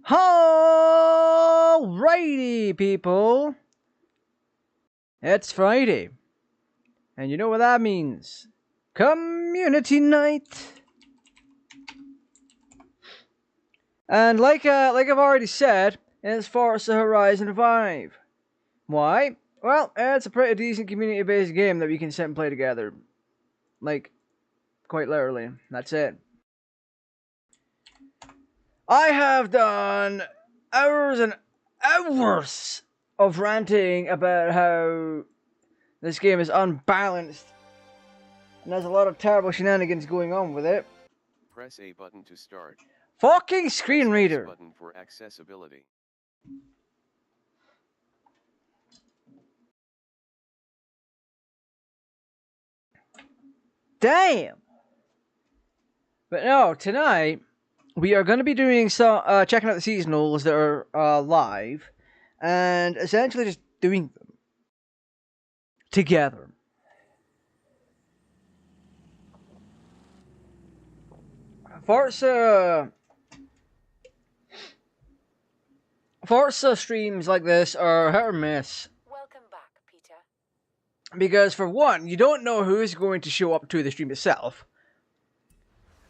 Alrighty, people. It's Friday. And you know what that means. Community night. And like I've already said, it's Forza Horizon 5. Why? Well, it's a pretty decent community-based game that we can sit and play together. Like, quite literally. That's it. I have done hours and hours of ranting about how this game is unbalanced and there's a lot of terrible shenanigans going on with it. Press A button to start. Fucking screen reader. Press X button for accessibility. Damn. But no, tonight we are going to be doing some checking out the seasonals that are live, and essentially just doing them together. Forza streams like this are hit or miss. Welcome back, Peter. Because for one, you don't know who's going to show up to the stream itself.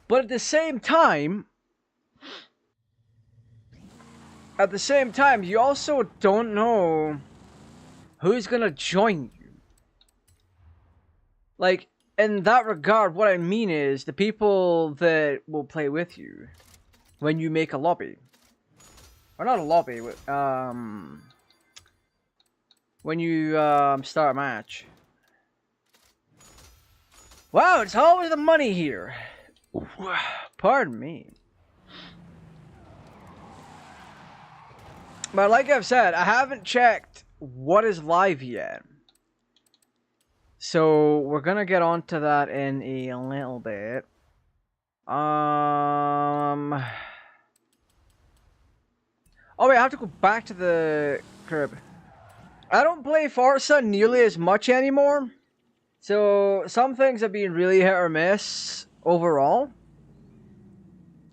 But at the same time, you also don't know who's gonna join you. Like, in that regard, what I mean is the people that will play with you when you make a lobby. Or not a lobby, when you start a match. Wow, it's always the money here. Pardon me. But like I've said, I haven't checked what is live yet. So we're gonna get onto that in a little bit. Oh wait, I have to go back to the crib. I don't play Forza nearly as much anymore. So some things have been really hit or miss overall.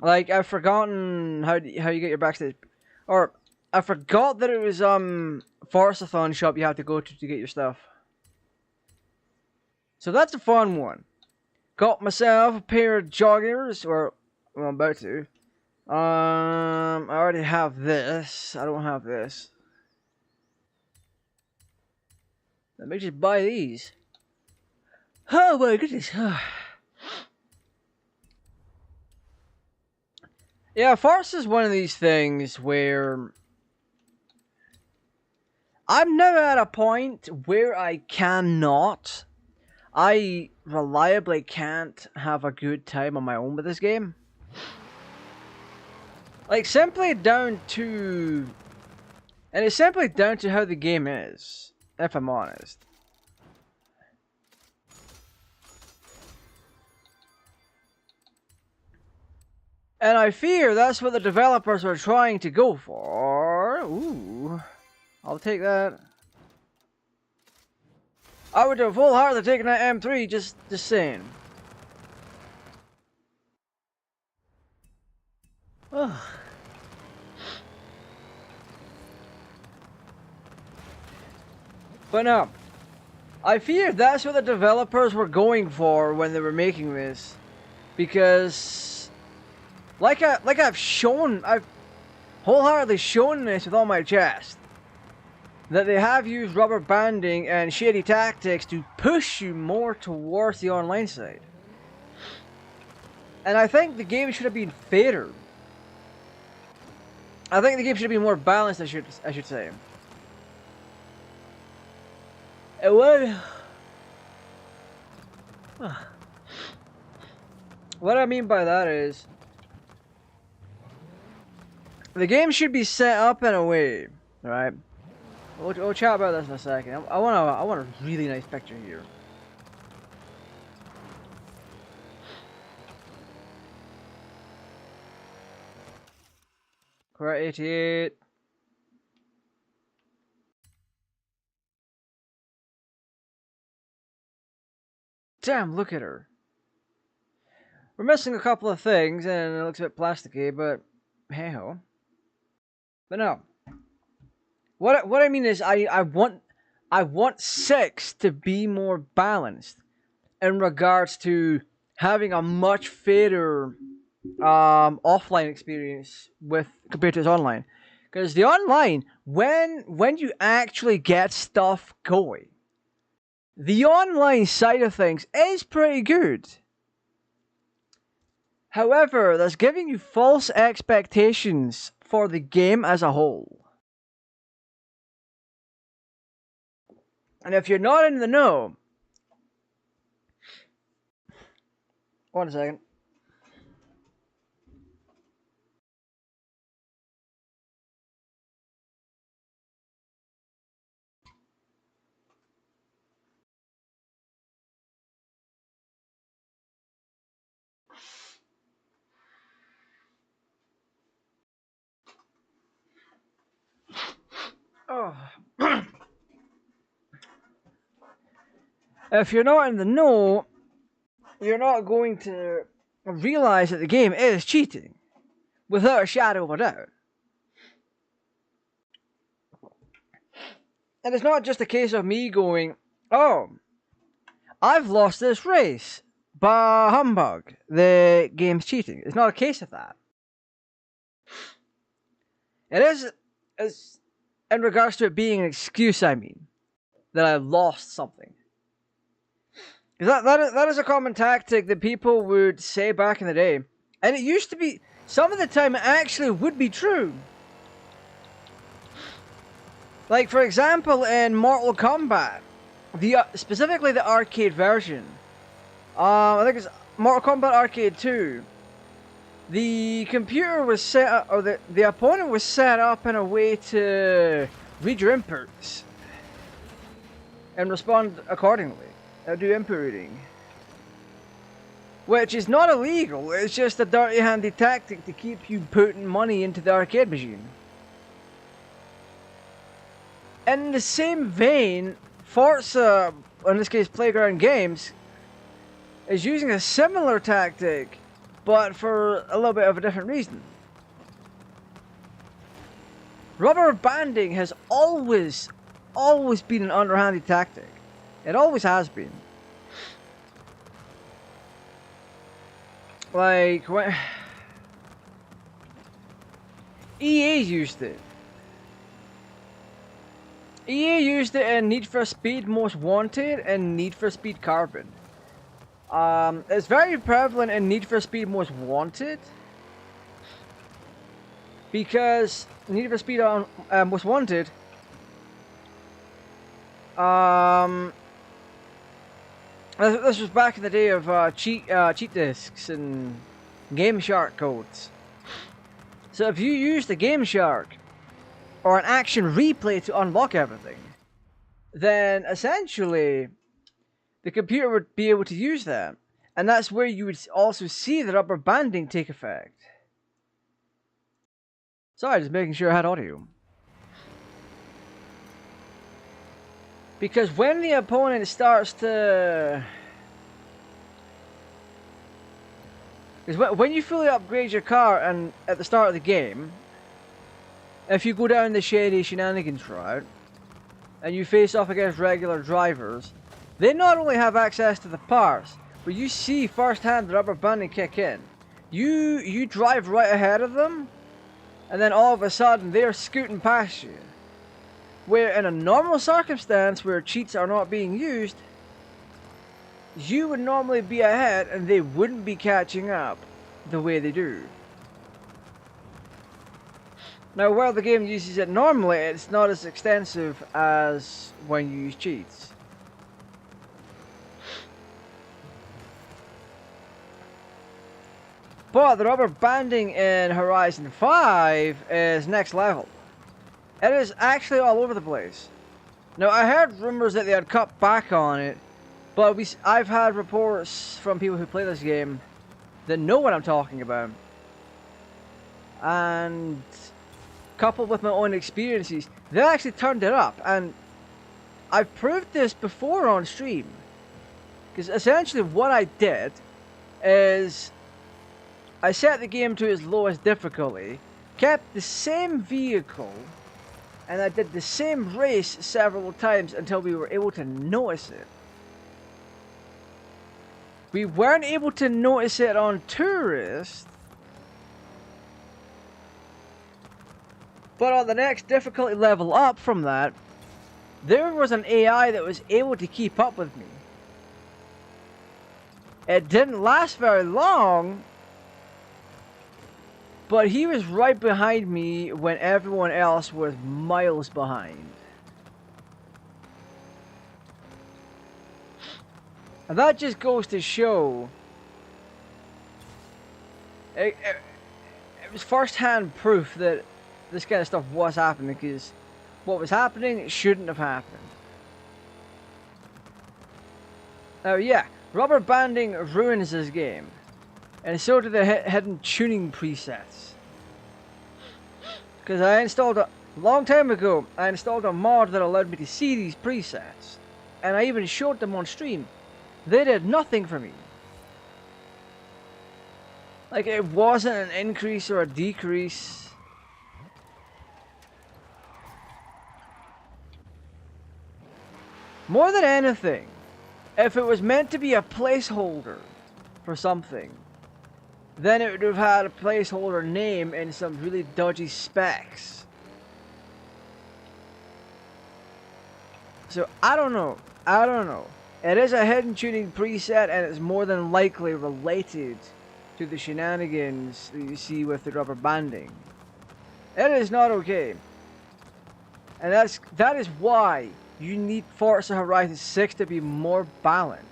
Like, I've forgotten how you get your backstage, or I forgot that it was Forzathon shop you have to go to get your stuff. So that's a fun one. Got myself a pair of joggers, or well, I'm about to. I already have this. I don't have this. Let me just buy these. Oh my goodness. Yeah, Forza is one of these things where I'm never at a point where I reliably can't have a good time on my own with this game. Like, simply down to... And it's simply down to how the game is, if I'm honest. And I fear that's what the developers are trying to go for. Ooh. I'll take that. I would have wholeheartedly taken that M3, just saying. Ugh. But no. I fear that's what the developers were going for when they were making this. Because... Like I've wholeheartedly shown this with all my chest. That they have used rubber banding and shady tactics to push you more towards the online side. And I think the game should have been fairer. I think the game should have been more balanced, I should say. It would... What I mean by that is... The game should be set up in a way, right? We'll chat about this in a second. I want a really nice picture here. Correct 88. Damn, look at her. We're missing a couple of things, and it looks a bit plasticky, but hey ho. But no. What I mean is I want 6 to be more balanced in regards to having a much fairer offline experience with compared to its online. Because the online, when you actually get stuff going, the online side of things is pretty good. However, that's giving you false expectations for the game as a whole. And if you're not in the know, one second. Oh. If you're not in the know, you're not going to realize that the game is cheating without a shadow of a doubt. And it's not just a case of me going, oh, I've lost this race. Bah humbug. The game's cheating. It's not a case of that. It is in regards to it being an excuse, I mean, that I lost something. That is a common tactic that people would say back in the day. And it used to be, some of the time it actually would be true. Like, for example, in Mortal Kombat, specifically the arcade version, I think it's Mortal Kombat Arcade 2, the computer was set up, or the opponent was set up in a way to read your inputs and respond accordingly. Do input reading. Which is not illegal, it's just a dirty handy tactic to keep you putting money into the arcade machine. In the same vein, Forza, in this case Playground Games, is using a similar tactic, but for a little bit of a different reason. Rubber banding has always been an underhanded tactic. It always has been. Like, when EA used it. EA used it in Need for Speed Most Wanted and Need for Speed Carbon. It's very prevalent in Need for Speed Most Wanted, because Need for Speed Most Wanted, this was back in the day of cheat discs and Game Shark codes. So if you use the Game Shark or an action replay to unlock everything, then essentially the computer would be able to use that. And that's where you would also see the rubber banding take effect. Sorry, just making sure I had audio. Because when the opponent starts to... Because when you fully upgrade your car and at the start of the game, if you go down the shady shenanigans route, and you face off against regular drivers, they not only have access to the parts, but you see firsthand the rubber banding kick in. You drive right ahead of them, and then all of a sudden they're scooting past you. Where in a normal circumstance where cheats are not being used, you would normally be ahead and they wouldn't be catching up the way they do. Now, while the game uses it normally, it's not as extensive as when you use cheats. But the rubber banding in Horizon 5 is next level. It is actually all over the place. Now, I heard rumors that they had cut back on it, but I've had reports from people who play this game that know what I'm talking about. And coupled with my own experiences, they actually turned it up. And I've proved this before on stream. Because essentially what I did is I set the game to its lowest difficulty, kept the same vehicle, and I did the same race several times until we were able to notice it. We weren't able to notice it on Tourist, but on the next difficulty level up from that, there was an AI that was able to keep up with me. It didn't last very long, but he was right behind me when everyone else was miles behind. And that just goes to show it was first-hand proof that this kind of stuff was happening, because what was happening shouldn't have happened. Now, yeah, rubber banding ruins this game, and so do the hidden tuning presets. Because I installed a long time ago, I installed a mod that allowed me to see these presets, and I even showed them on stream. They did nothing for me. Like, it wasn't an increase or a decrease. More than anything, if it was meant to be a placeholder for something, then it would have had a placeholder name and some really dodgy specs. So, I don't know. It is a hidden tuning preset, and it's more than likely related to the shenanigans that you see with the rubber banding. It is not okay. And that is why you need Forza Horizon 6 to be more balanced.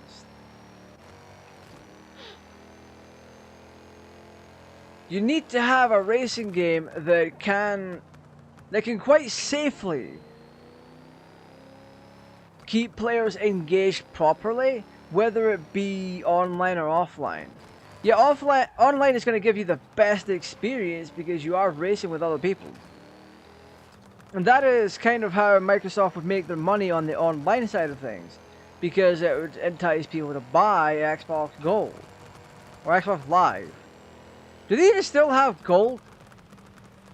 You need to have a racing game that can quite safely keep players engaged properly, whether it be online or offline. Yeah, online is going to give you the best experience because you are racing with other people. And that is kind of how Microsoft would make their money on the online side of things, because it would entice people to buy Xbox Gold or Xbox Live. Do they even still have Gold?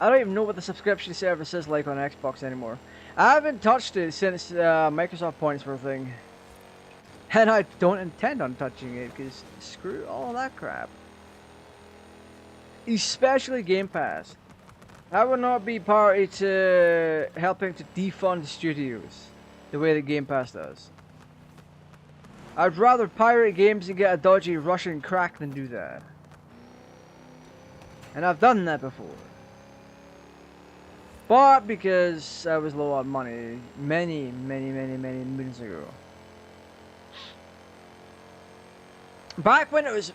I don't even know what the subscription service is like on Xbox anymore. I haven't touched it since Microsoft points were a thing. And I don't intend on touching it, because screw all that crap. Especially Game Pass. I would not be party to helping to defund studios the way that Game Pass does. I'd rather pirate games and get a dodgy Russian crack than do that. And I've done that before. But because I was low on money many moons ago. Back when it was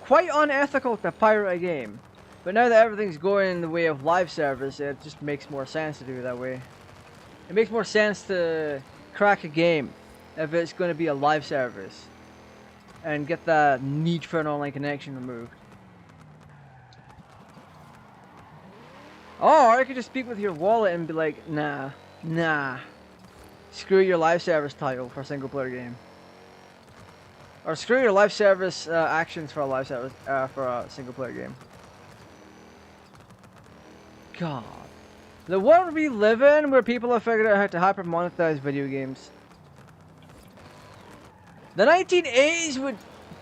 quite unethical to pirate a game. But now that everything's going in the way of live service, it just makes more sense to do it that way. It makes more sense to crack a game if it's going to be a live service. And get the need for an online connection removed. Or you could just speak with your wallet and be like, nah. Screw your live service title for a single player game. Or screw your live service actions for a live service for a single player game. God. The world we live in, where people have figured out how to hyper monetize video games. The 1980s would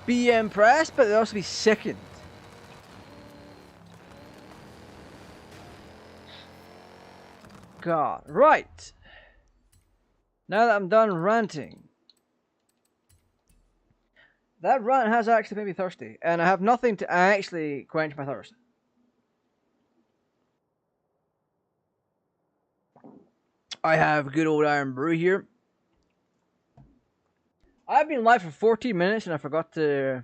be impressed, but they'd also be sickened. God. Right. Now that I'm done ranting. That rant has actually made me thirsty, and I have nothing to actually quench my thirst. I have good old Iron Brew here. I've been live for 14 minutes and I forgot to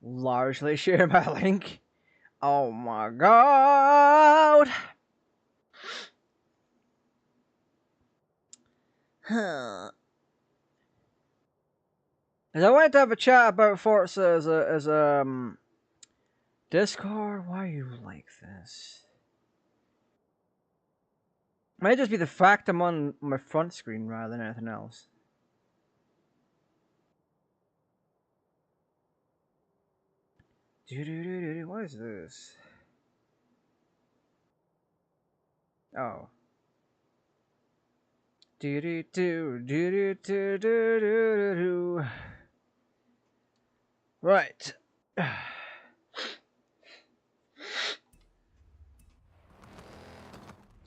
largely share my link. Oh my god! Huh. As I wanted to have a chat about Forza as a Discord. Why are you like this? Might just be the fact I'm on my front screen rather than anything else. What is this? Oh. Do do do do do do do do do. Right.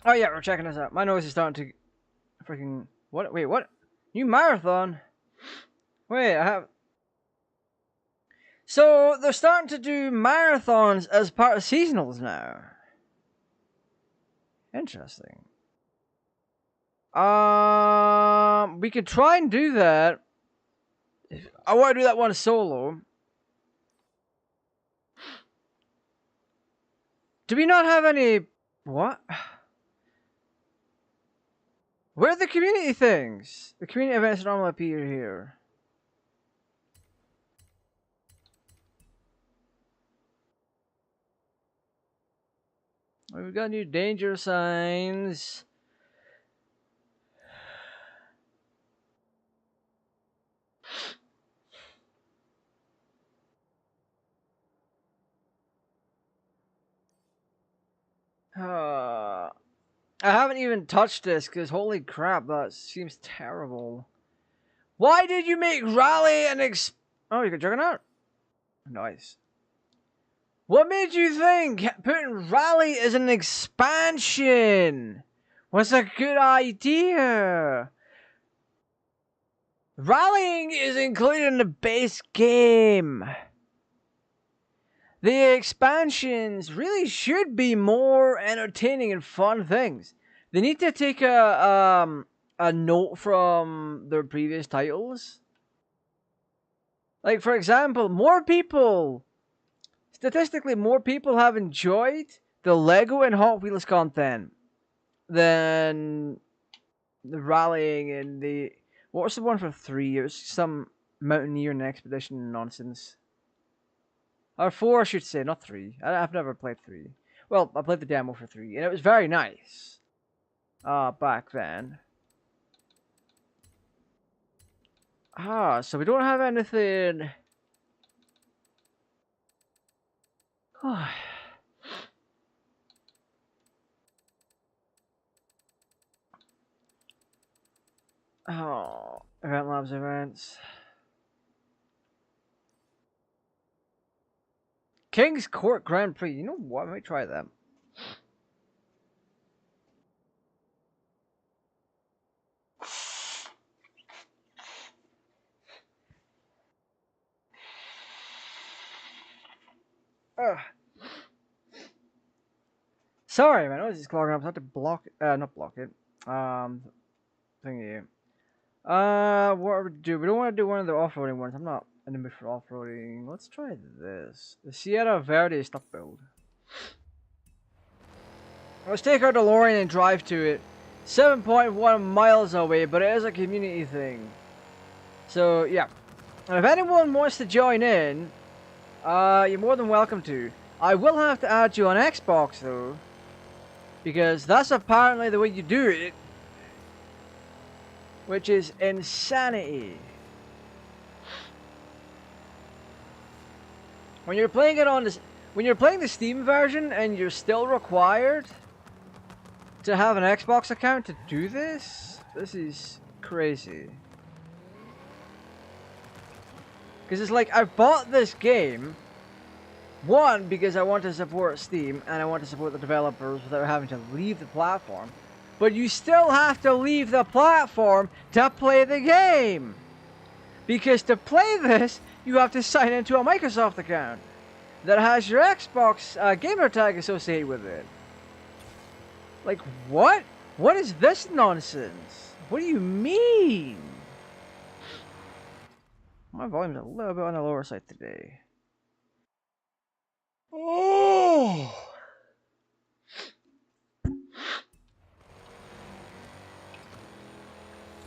Oh yeah, we're checking this out. My nose is starting to freaking what? Wait, what? New marathon? Wait, I have. So they're starting to do marathons as part of seasonals now. Interesting. We could try and do that. I want to do that one solo. Do we not have any? What? Where are the community things? The community events normally appear here. We've got new danger signs. I haven't even touched this because holy crap, that seems terrible. Why did you make Rally an Oh, you got Juggernaut? Nice. What made you think putting Rally as an expansion was a good idea? Rallying is included in the base game. The expansions really should be more entertaining and fun things. They need to take a note from their previous titles. Like for example, statistically more people have enjoyed the Lego and Hot Wheels content than the rallying and the what's the one for 3 years? Some Mountaineer and Expedition nonsense. Or 4, I should say, not 3. I've never played 3. Well, I played the demo for 3, and it was very nice. Back then. So we don't have anything. Oh, Event Labs events. King's Court Grand Prix. You know what? Let me try that. Sorry, man. I was just clogging up. So I have to block it. Not block it. Thingy. What we do? We don't want to do one of the off-roading ones. I'm not in the mood for off-roading. Let's try this. The Sierra Verde stock build. Let's take our DeLorean and drive to it. 7.1 miles away, but it is a community thing. So, yeah. And if anyone wants to join in, you're more than welcome to. I will have to add you on Xbox, though. Because that's apparently the way you do it. Which is insanity. When you're playing it on this, when you're playing the Steam version and you're still required to have an Xbox account to do this, this is crazy. Because it's like I bought this game. One, because I want to support Steam and I want to support the developers without having to leave the platform. But you still have to leave the platform to play the game. Because to play this, you have to sign into a Microsoft account that has your Xbox gamer tag associated with it. Like, what? What is this nonsense? What do you mean? My volume's a little bit on the lower side today. Oh!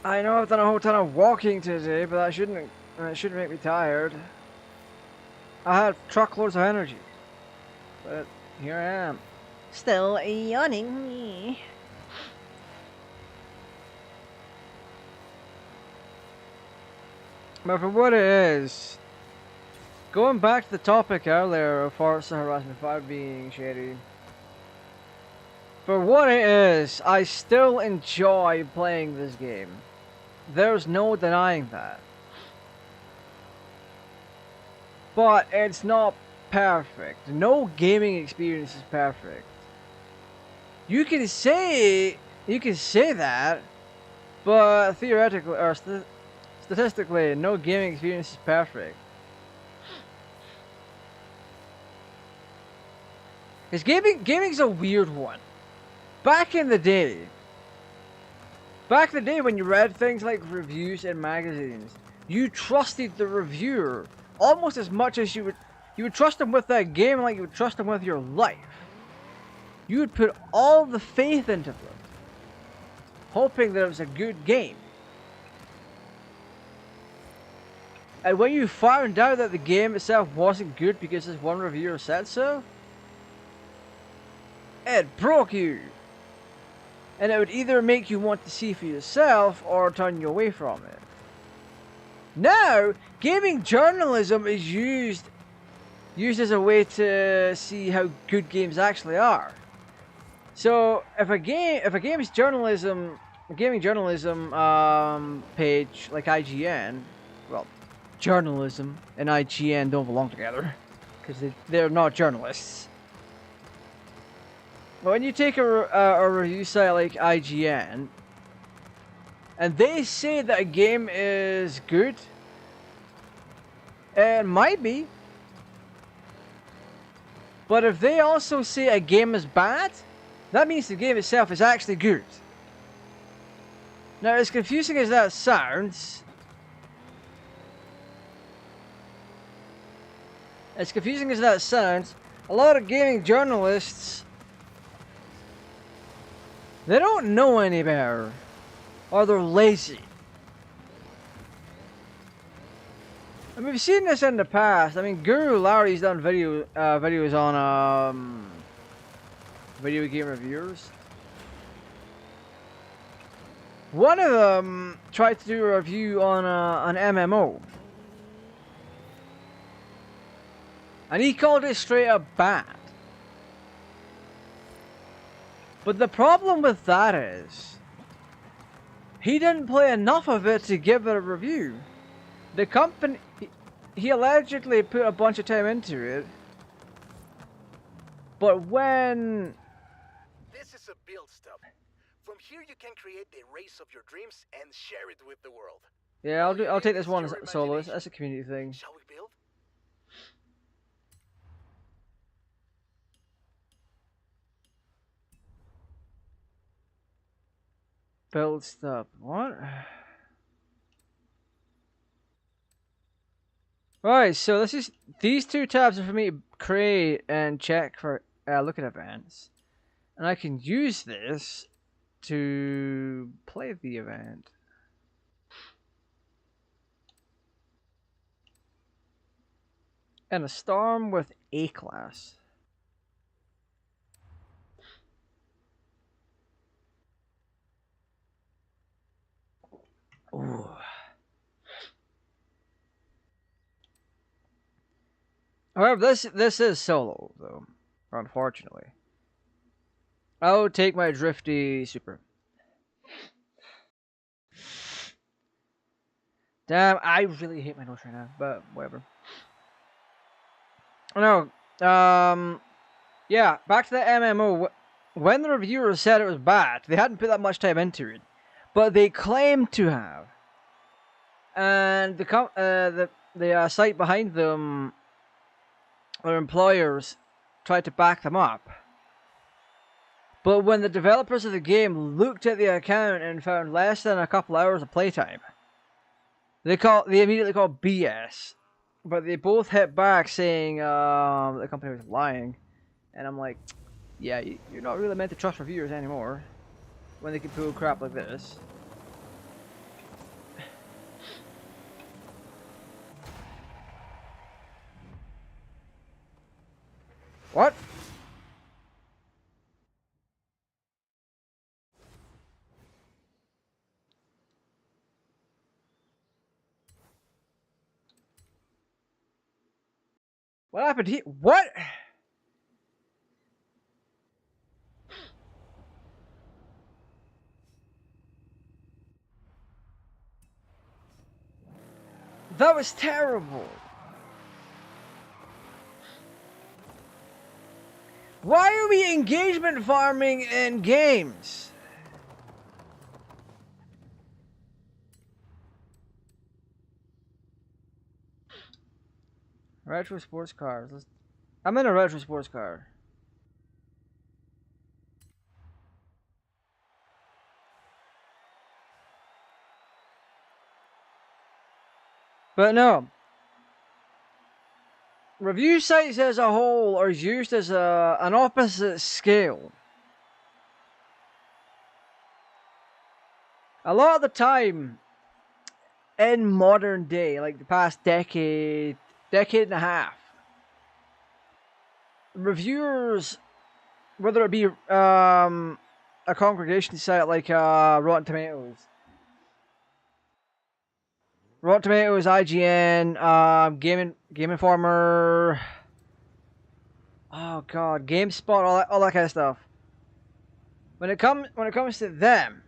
I know I've done a whole ton of walking today, but that shouldn't make me tired. I had truckloads of energy, but here I am, still yawning. But for what it is, going back to the topic earlier of Forza Horizon 5 being shady. For what it is, I still enjoy playing this game. There's no denying that. But it's not perfect. No gaming experience is perfect. You can say that, but theoretically or statistically, no gaming experience is perfect. Because gaming's a weird one. Back in the day when you read things like reviews in magazines, you trusted the reviewer almost as much as you would trust them with that game like you would trust them with your life. You would put all the faith into them, hoping that it was a good game. And when you found out that the game itself wasn't good because this one reviewer said so, it broke you. And it would either make you want to see for yourself or turn you away from it. Now, gaming journalism is used as a way to see how good games actually are. So if a gaming journalism page like IGN, well, journalism and IGN don't belong together because they're not journalists. But when you take a review site like IGN, and they say that a game is good, it might be. But if they also say a game is bad, that means the game itself is actually good. Now, as confusing as that sounds, a lot of gaming journalists, they don't know any better, or they're lazy. And we've seen this in the past. I mean, Guru Larry's done videos on video game reviewers. One of them tried to do a review on an MMO, and he called it straight up bad. But the problem with that is, he didn't play enough of it to give it a review. The company, he allegedly put a bunch of time into it, but when... This is a build stop. From here you can create the race of your dreams and share it with the world. Yeah, I'll take this one solo. That's a community thing. Shall we build? Build stuff. What? Right, so these two tabs are for me to create and check for look at events, and I can use this to play the event. And a storm with A class. Ooh. However, this is solo though, unfortunately. I'll take my drifty super. Damn, I really hate my nose right now, but whatever. No, yeah, back to the MMO. When the reviewers said it was bad, they hadn't put that much time into it, but they claimed to have. And the site behind them, their employers, tried to back them up. But when the developers of the game looked at the account and found less than a couple hours of playtime, they immediately called BS. But they both hit back saying the company was lying. And I'm like, yeah, you're not really meant to trust reviewers anymore when they can pull crap like this. What? What happened here? What? That was terrible. Why are we engagement farming in games? Retro sports cars. I'm in a retro sports car. But no. Review sites as a whole are used as an opposite scale. A lot of the time, in modern day, like the past decade and a half, reviewers, whether it be a congregation site like Rotten Tomatoes, IGN, Game Informer, oh god, GameSpot, all that kind of stuff. When it comes to them,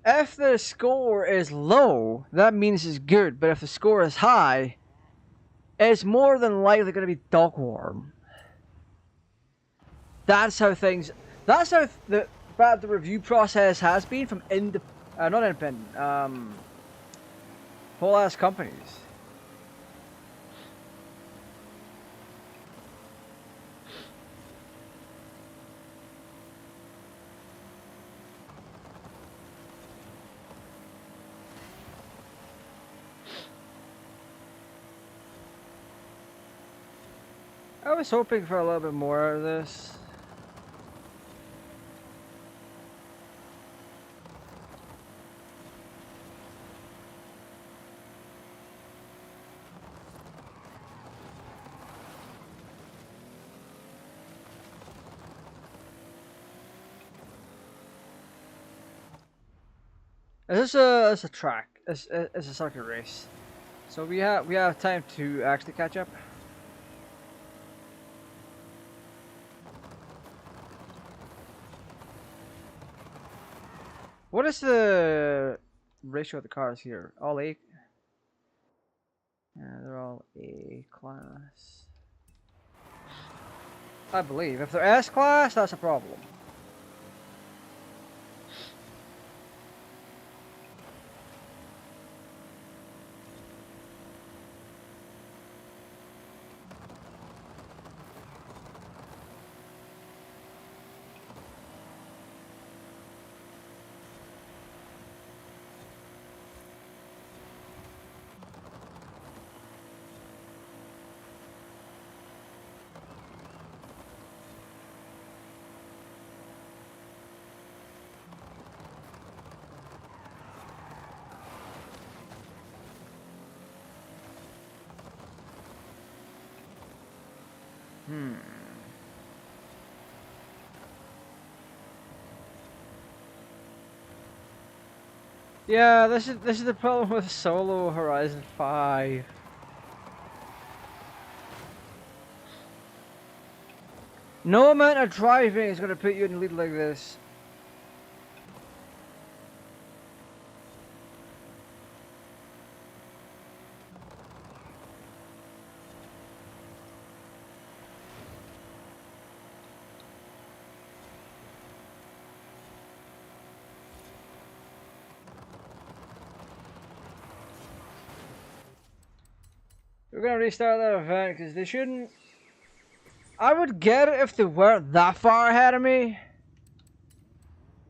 if the score is low, that means it's good. But if the score is high, it's more than likely going to be dog warm. That's how things. That's how the review process has been from not independent, whole ass companies. I was hoping for a little bit more out of this. Is this a track? It's a circuit race. So we have time to actually catch up. What is the ratio of the cars here? All A? Yeah, they're all A class. I believe. If they're S class, that's a problem. Yeah, this is the problem with Solo Horizon 5. No amount of driving is gonna put you in the lead like this. We're gonna restart that event because they shouldn't. I would get it if they weren't that far ahead of me.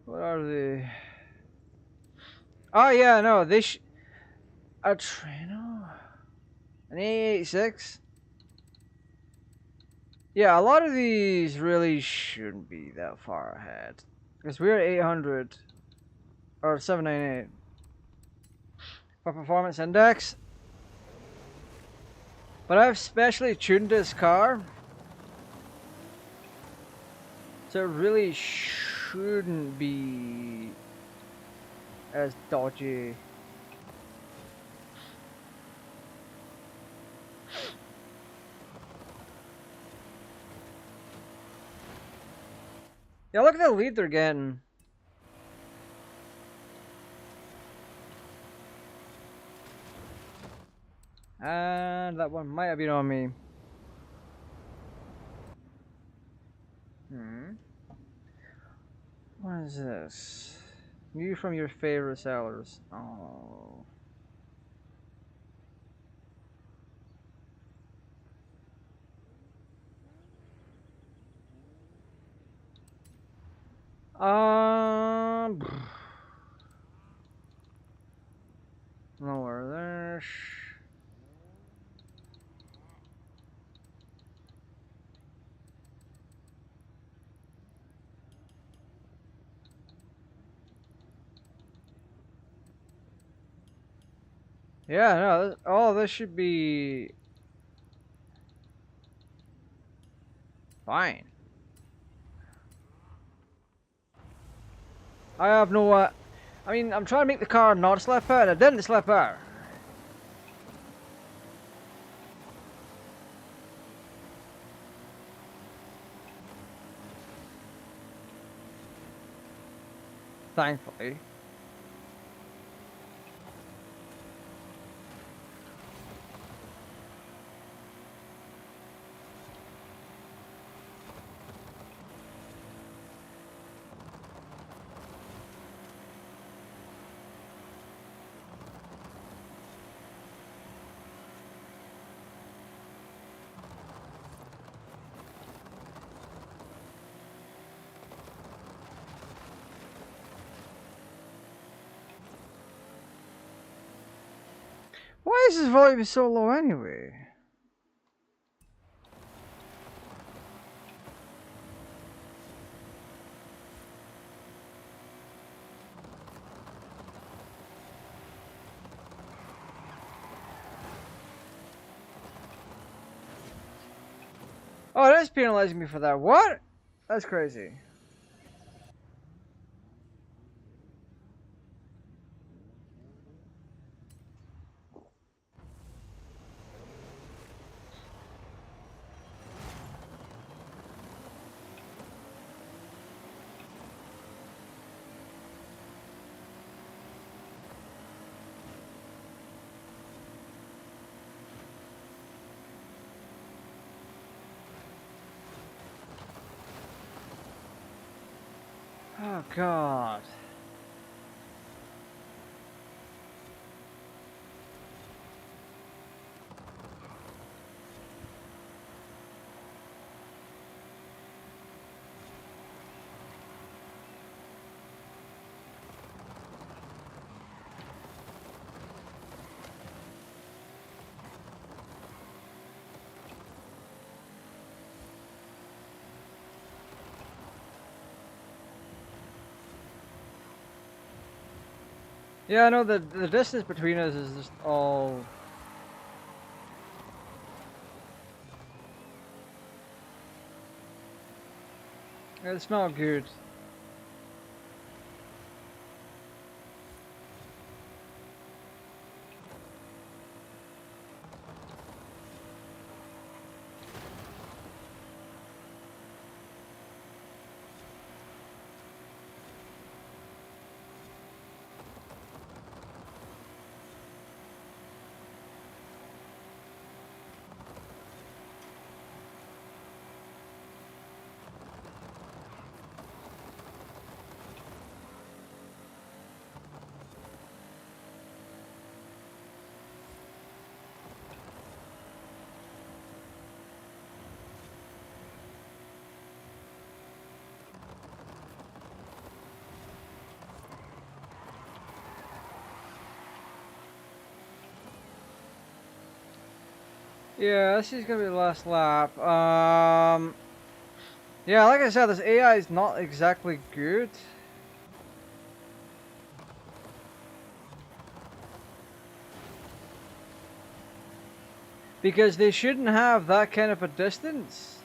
What are they? Oh yeah, no, they a Trino, an A86. Yeah, a lot of these really shouldn't be that far ahead because we're at 800 or 798 for performance index. But I've specially tuned this car, so it really shouldn't be as dodgy. Yeah, look at the lead they're getting. And that one might have been on me. What is this? New from your favorite sellers. Oh. Um. Lower there. Yeah, no. Oh, this should be fine. I have no. I mean, I'm trying to make the car not slip out. It didn't slip out. Thankfully. Why is this volume so low anyway? Oh, that's penalizing me for that. What? That's crazy. Oh, God. Yeah, I know the distance between us is just all... It's not good. Yeah, this is gonna be the last lap. Yeah, like I said, this AI is not exactly good. Because they shouldn't have that kind of a distance.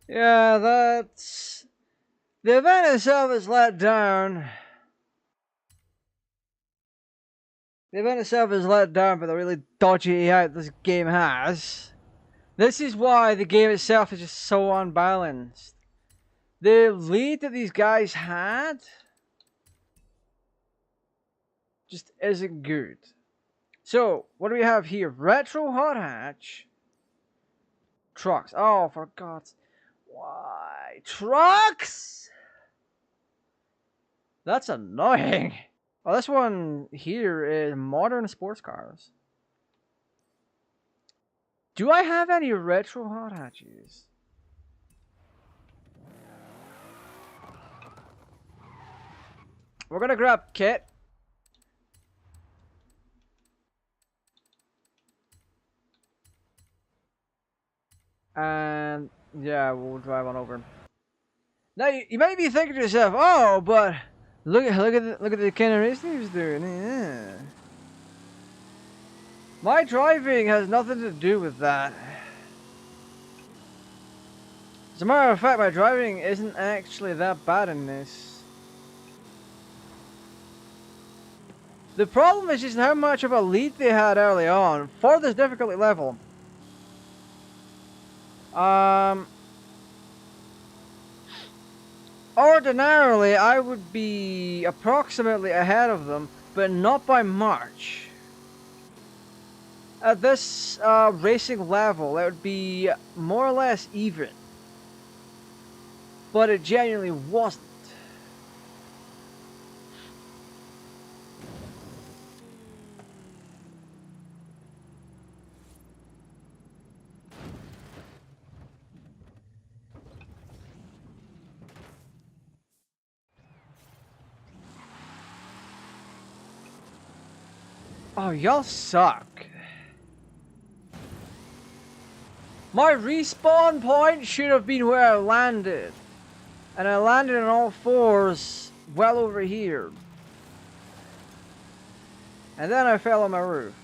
Yeah, that's... The event itself is let down. The event itself is let down by the really dodgy AI this game has. This is why the game itself is just so unbalanced. The lead that these guys had just isn't good. So, what do we have here? Retro hot hatch. Trucks. Oh, for God's... Why? Trucks? That's annoying. Oh, this one here is modern sports cars. Do I have any retro hot hatches? We're gonna grab KATT. And yeah, we'll drive on over. Now you might be thinking to yourself, "Oh, but look at the kind of racing he was doing." Yeah. My driving has nothing to do with that. As a matter of fact, my driving isn't actually that bad in this. The problem is just how much of a lead they had early on for this difficulty level. Ordinarily, I would be approximately ahead of them, but not by much. At this racing level, it would be more or less even. But it genuinely wasn't. Oh, y'all suck. My respawn point should have been where I landed. And I landed on all fours well over here. And then I fell on my roof.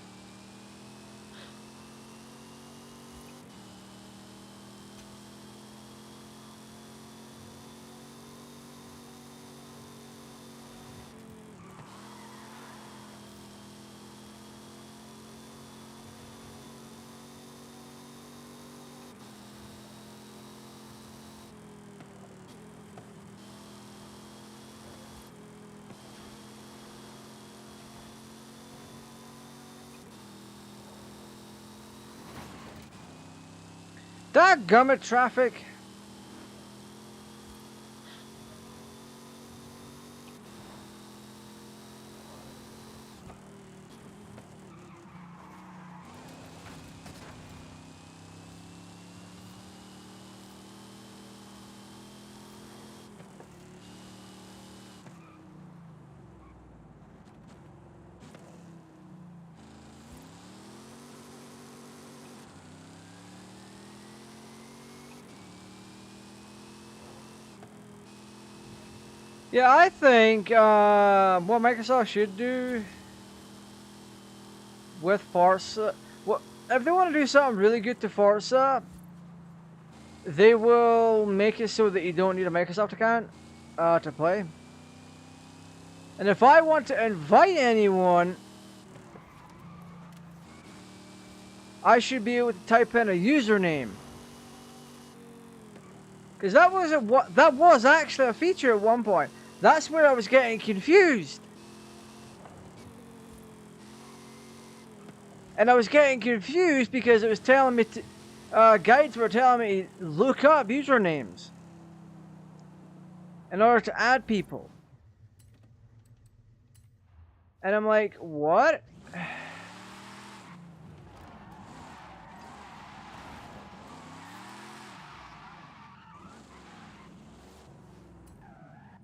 Dadgummit traffic. Yeah, I think what Microsoft should do with Forza, if they want to do something really good to Forza, they will make it so that you don't need a Microsoft account to play. And if I want to invite anyone, I should be able to type in a username. Because that was actually a feature at one point. That's where I was getting confused. And I was getting confused because it was telling me to, guides were telling me to look up usernames in order to add people. And I'm like, what?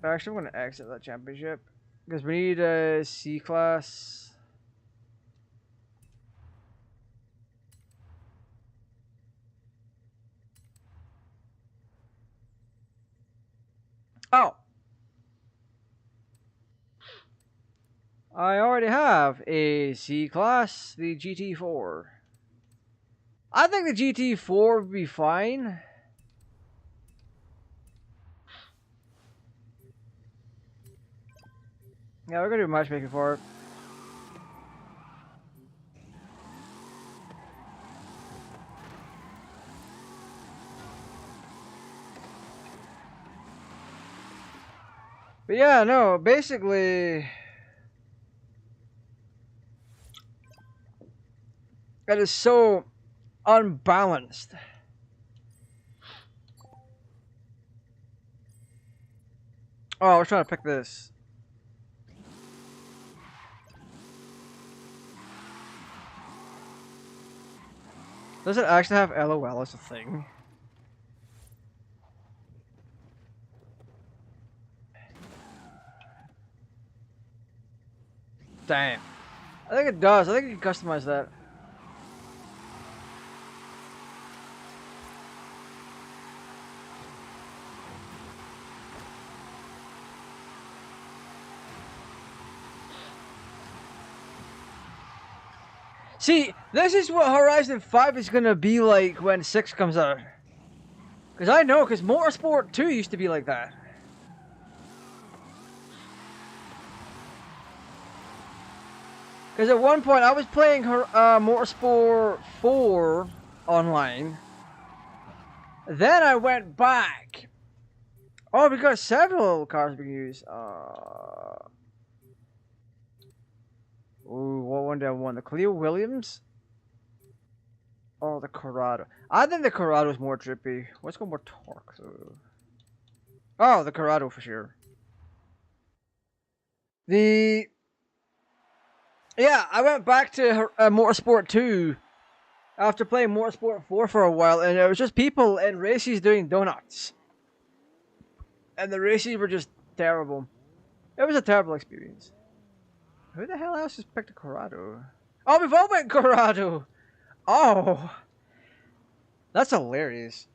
Actually, I'm going to exit that championship because we need a C class. Oh, I already have a C class, the GT4. I think the GT4 would be fine. Yeah, we're gonna do matchmaking for it. But yeah, no, basically, it is so unbalanced. Oh, I was trying to pick this. Does it actually have LOL as a thing? Damn. I think it does. I think you can customize that. See, this is what Horizon 5 is gonna be like when 6 comes out. Because I know, because Motorsport 2 used to be like that. Because at one point I was playing Motorsport 4 online. Then I went back. Oh, we got several cars we can use. Ooh, what one did I want? The Cleo Williams? Oh, the Corrado. I think the Corrado is more trippy. Let's go more torque, though. Oh, the Corrado for sure. The... Yeah, I went back to Motorsport 2 after playing Motorsport 4 for a while, and it was just people in races doing donuts. And the races were just terrible. It was a terrible experience. Who the hell else just picked a Corrado? Oh, we've all went Corrado! Oh! That's hilarious.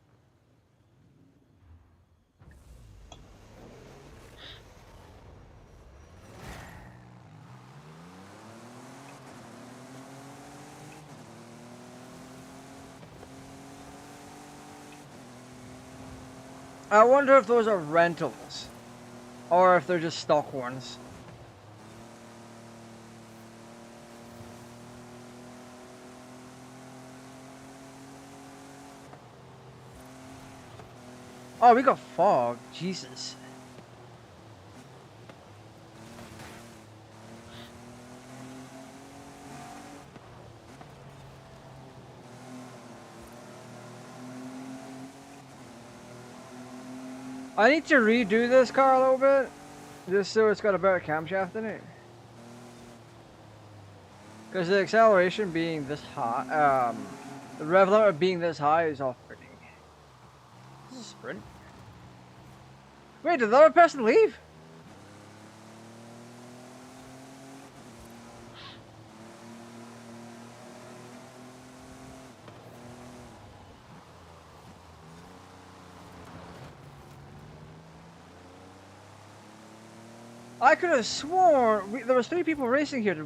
I wonder if those are rentals. Or if they're just stock ones. Oh, we got fog. Jesus. I need to redo this car a little bit. Just so it's got a better camshaft in it. Because the acceleration being this high, the rev limit being this high is off-putting. This is a sprint. Wait, did the other person leave? I could have sworn there was 3 people racing here.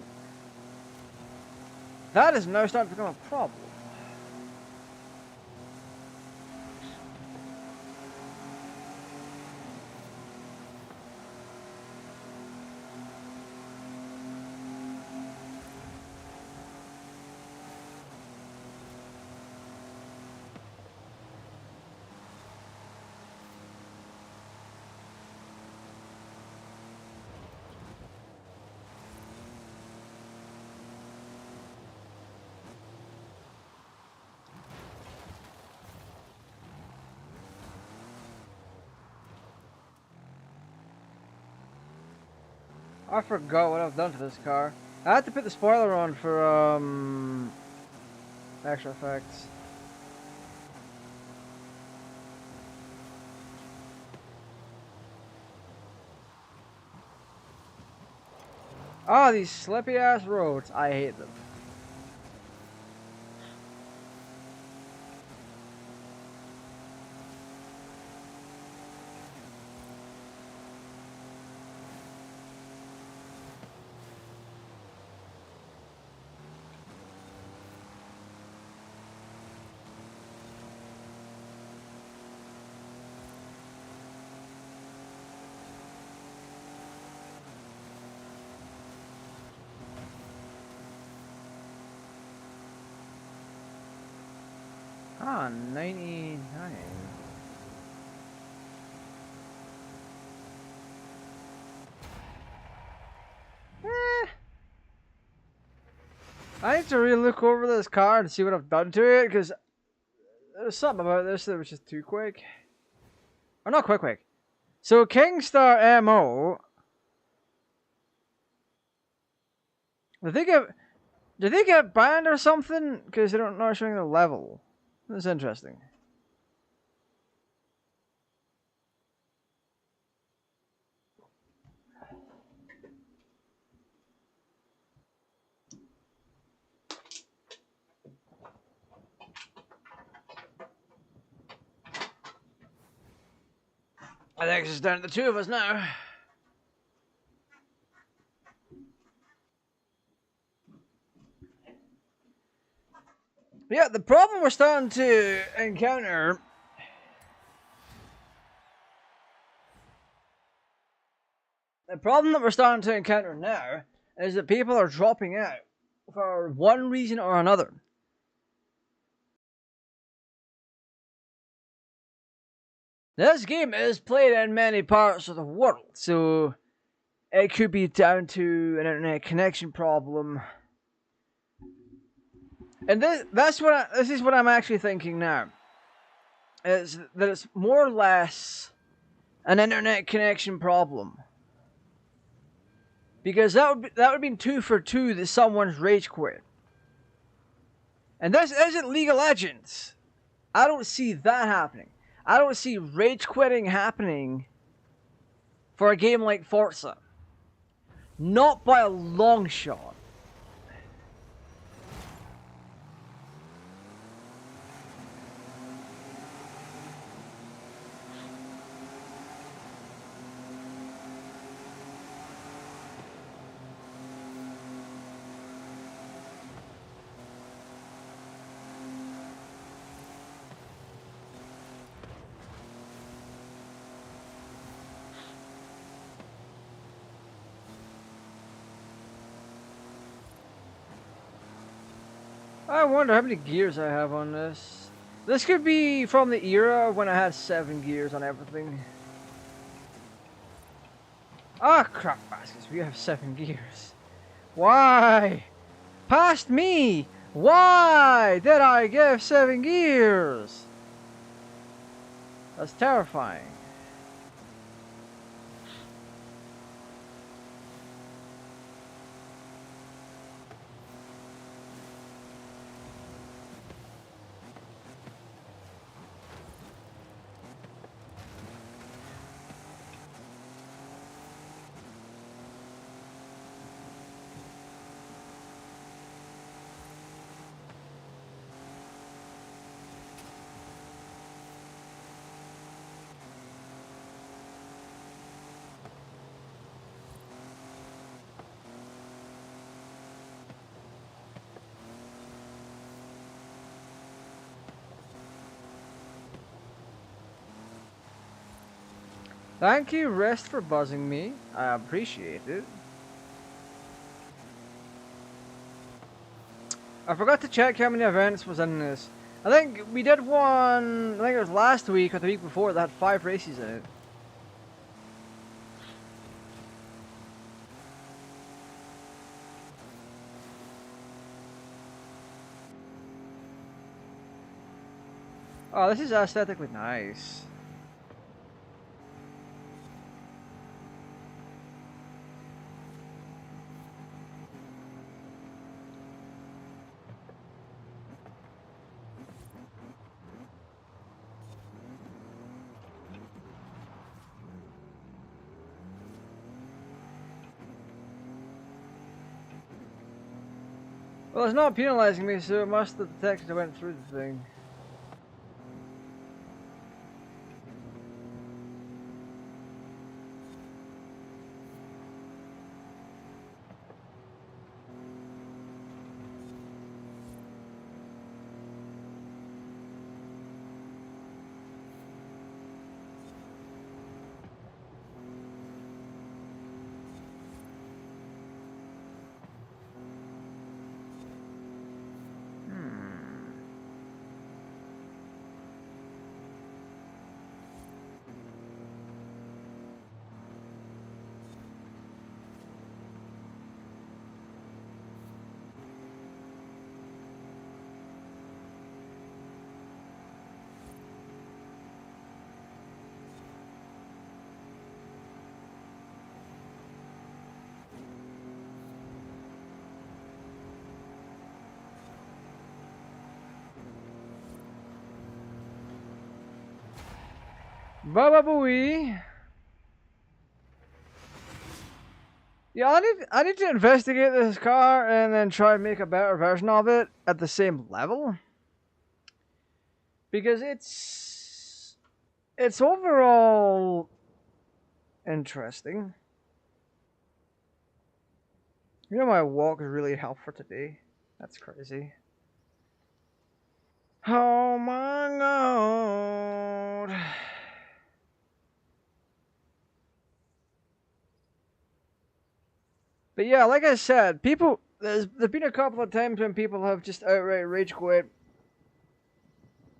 That is now starting to become a problem. I forgot what I've done to this car. I had to put the spoiler on for extra effects. Oh, these slippy ass roads. I hate them. Ah, 99. Eh. I need to really look over this card and see what I've done to it, because there's something about this that was just too quick. Or not quick. So Kingstar MO. Did they get banned or something? Because they're not showing the level. That's interesting. I think it's down to the two of us now. Yeah, the problem we're starting to encounter now is that people are dropping out for one reason or another. This game is played in many parts of the world, so it could be down to an internet connection problem. And this is what I'm actually thinking now. Is that it's more or less an internet connection problem. Because that would be 2 for 2 that someone's rage quit. And this isn't League of Legends. I don't see that happening. I don't see rage quitting happening for a game like Forza. Not by a long shot. I wonder how many gears I have on this. This could be from the era when I had 7 gears on everything. Ah, crap baskets, we have 7 gears. Why? Past me! Why did I give 7 gears? That's terrifying. Thank you, Rest, for buzzing me. I appreciate it. I forgot to check how many events was in this. I think we did one, I think it was last week or the week before, that had 5 races in it. Oh, this is aesthetically nice. Well, it's not penalizing me, so it must have detected I went through the thing. Baba Booey. Yeah, I need to investigate this car and then try and make a better version of it at the same level. Because it's overall interesting. You know, my walk is really helpful today. That's crazy. Oh my god. But yeah, like I said, people, there's been a couple of times when people have just outright rage quit.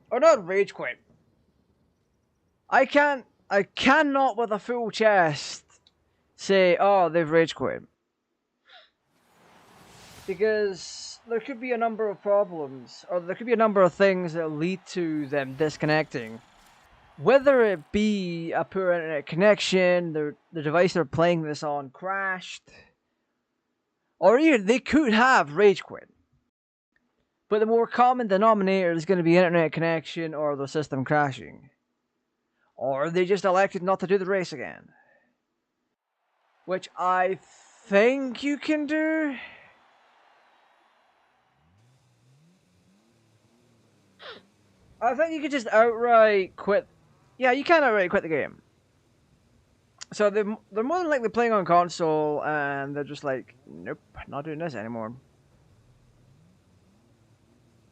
Or not rage quit. I cannot with a full chest say, oh, they've rage quit. Because there could be a number of problems, or there could be a number of things that lead to them disconnecting. Whether it be a poor internet connection, the device they're playing this on crashed, or even they could have rage quit. But the more common denominator is going to be internet connection or the system crashing. Or they just elected not to do the race again. Which I think you can do. I think you could just outright quit. Yeah, you can outright quit the game. So they're more than likely playing on console and they're just like, nope, not doing this anymore.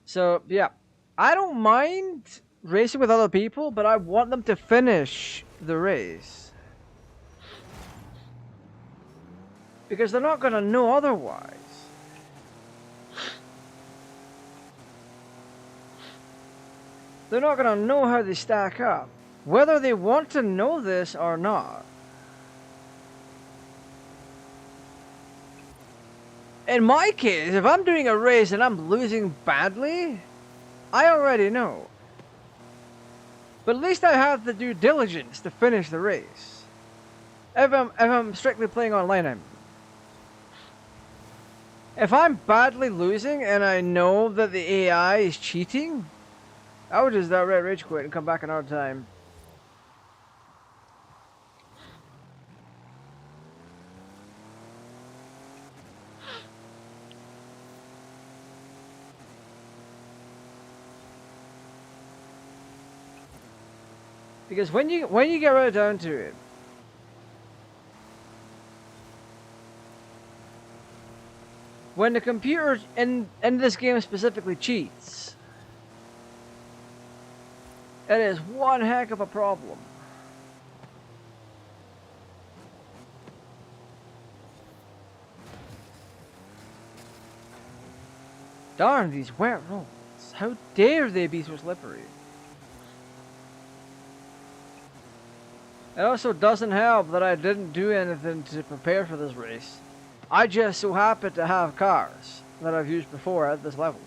So, yeah. I don't mind racing with other people, but I want them to finish the race. Because they're not going to know otherwise. They're not going to know how they stack up. Whether they want to know this or not. In my case, if I'm doing a race and I'm losing badly, I already know. But at least I have the due diligence to finish the race. If I'm strictly playing online, I mean. If I'm badly losing and I know that the AI is cheating, I would just outright rage quit and come back another time. Because when you get right down to it, when the computer in this game specifically cheats, it is one heck of a problem. Darn these wet roads. How dare they be so slippery? It also doesn't help that I didn't do anything to prepare for this race. I just so happen to have cars that I've used before at this level.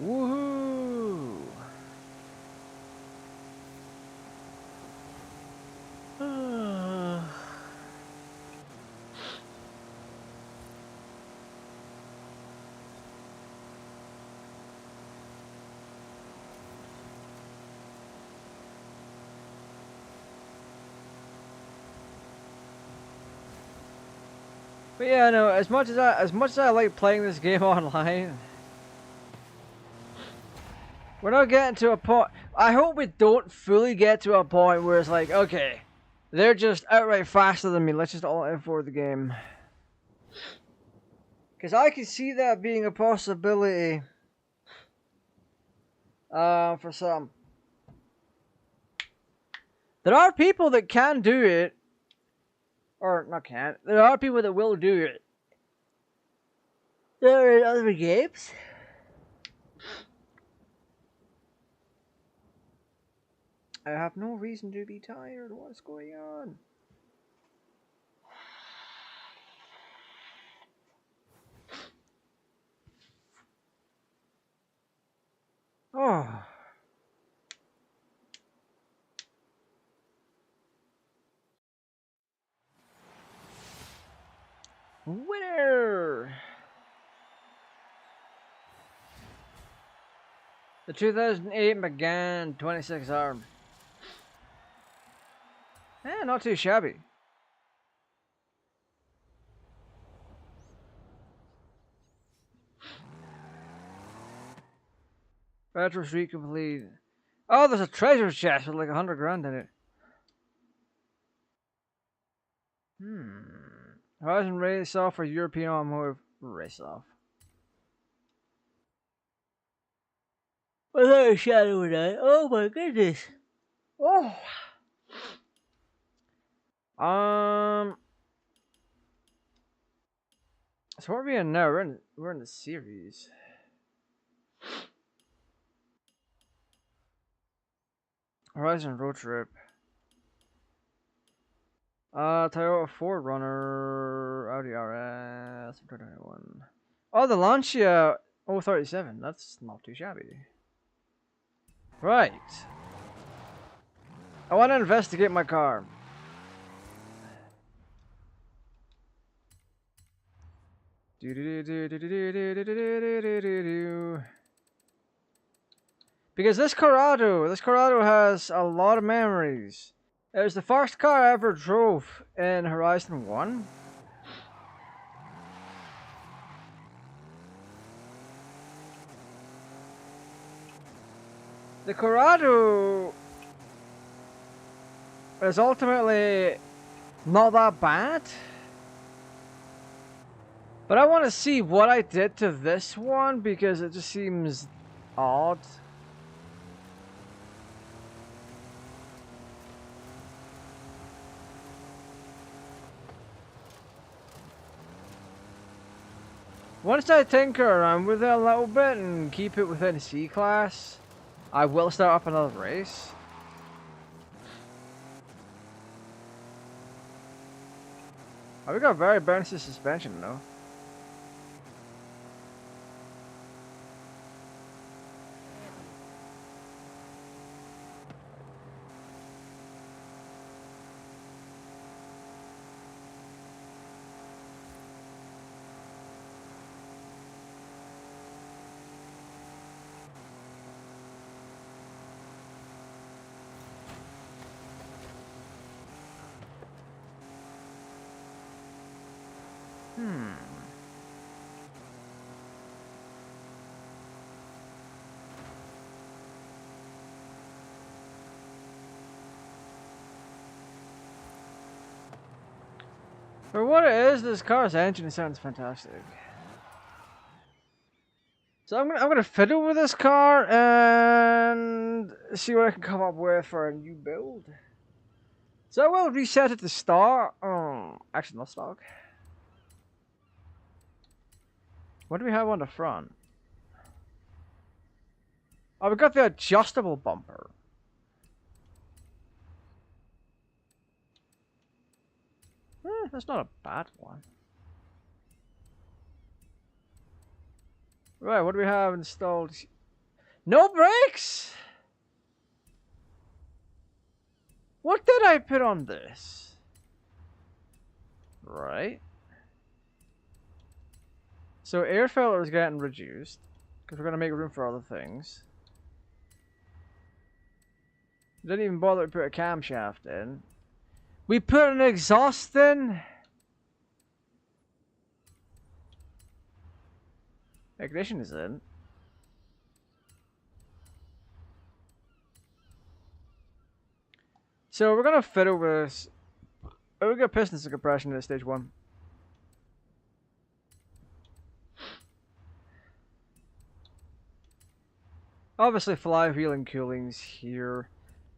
Woohoo! But yeah, no. As much as I like playing this game online, we're not getting to a point. I hope we don't fully get to a point where it's like, okay, they're just outright faster than me. Let's just all F4 the game. Because I can see that being a possibility for some. There are people that can do it. Or, not can. There are people that will do it. There are other games. I have no reason to be tired. What's going on? Oh. Winner! The 2008 Megane 26 arm. Eh, not too shabby. Retro Street complete. Oh, there's a treasure chest with like 100 grand in it. Horizon Race Off or European Automotive Race Off. Without a shadow of a doubt. Oh my goodness. Oh. So where are we in now? We're in the series. Horizon Road Trip. Toyota 4Runner, Audi RS, 2021. Oh, the Lancia 037. That's not too shabby. Right. I want to investigate my car. Because this Corrado has a lot of memories. It was the first car I ever drove in Horizon 1. The Corrado is ultimately not that bad. But I want to see what I did to this one because it just seems odd. Once I tinker around with it a little bit and keep it within C-Class, I will start up another race. Oh, we got very bouncy suspension though. For what it is, this car's engine sounds fantastic. So I'm gonna fiddle with this car and see what I can come up with for a new build. So I will reset it to stock. Actually not stock. What do we have on the front? Oh, we got the adjustable bumper. That's not a bad one. Right, what do we have installed? No brakes? What did I put on this? Right. So air filter is getting reduced because we're going to make room for other things. Didn't even bother to put a camshaft in. We put an exhaust in. Ignition is in. So we're gonna fiddle with this. Oh, we got pistons and compression at stage 1. Obviously flywheel and cooling's here.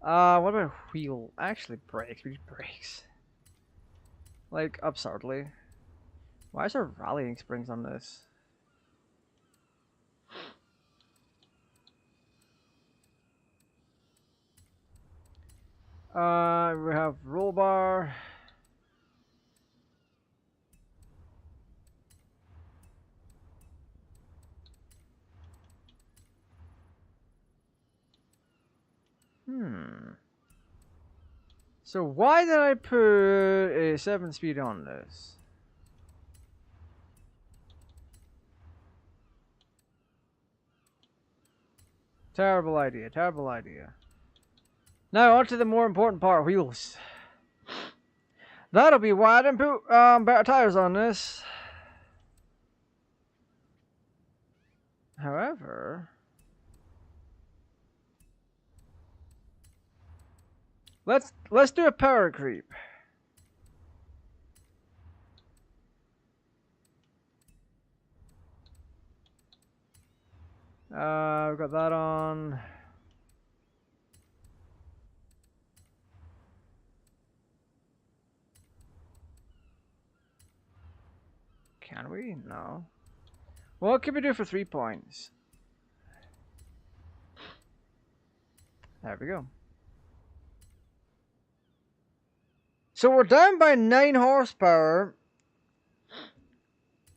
What about wheel? Actually brakes. We need brakes. Like, absurdly. Why is there rallying springs on this? We have roll bar. So why did I put a 7-speed on this? Terrible idea, terrible idea. Now on to the more important part, wheels. That'll be why I didn't put better tires on this. However, let's do a power creep. We've got that on. Can we? No. What can we do for 3 points? There we go. So we're down by 9 horsepower,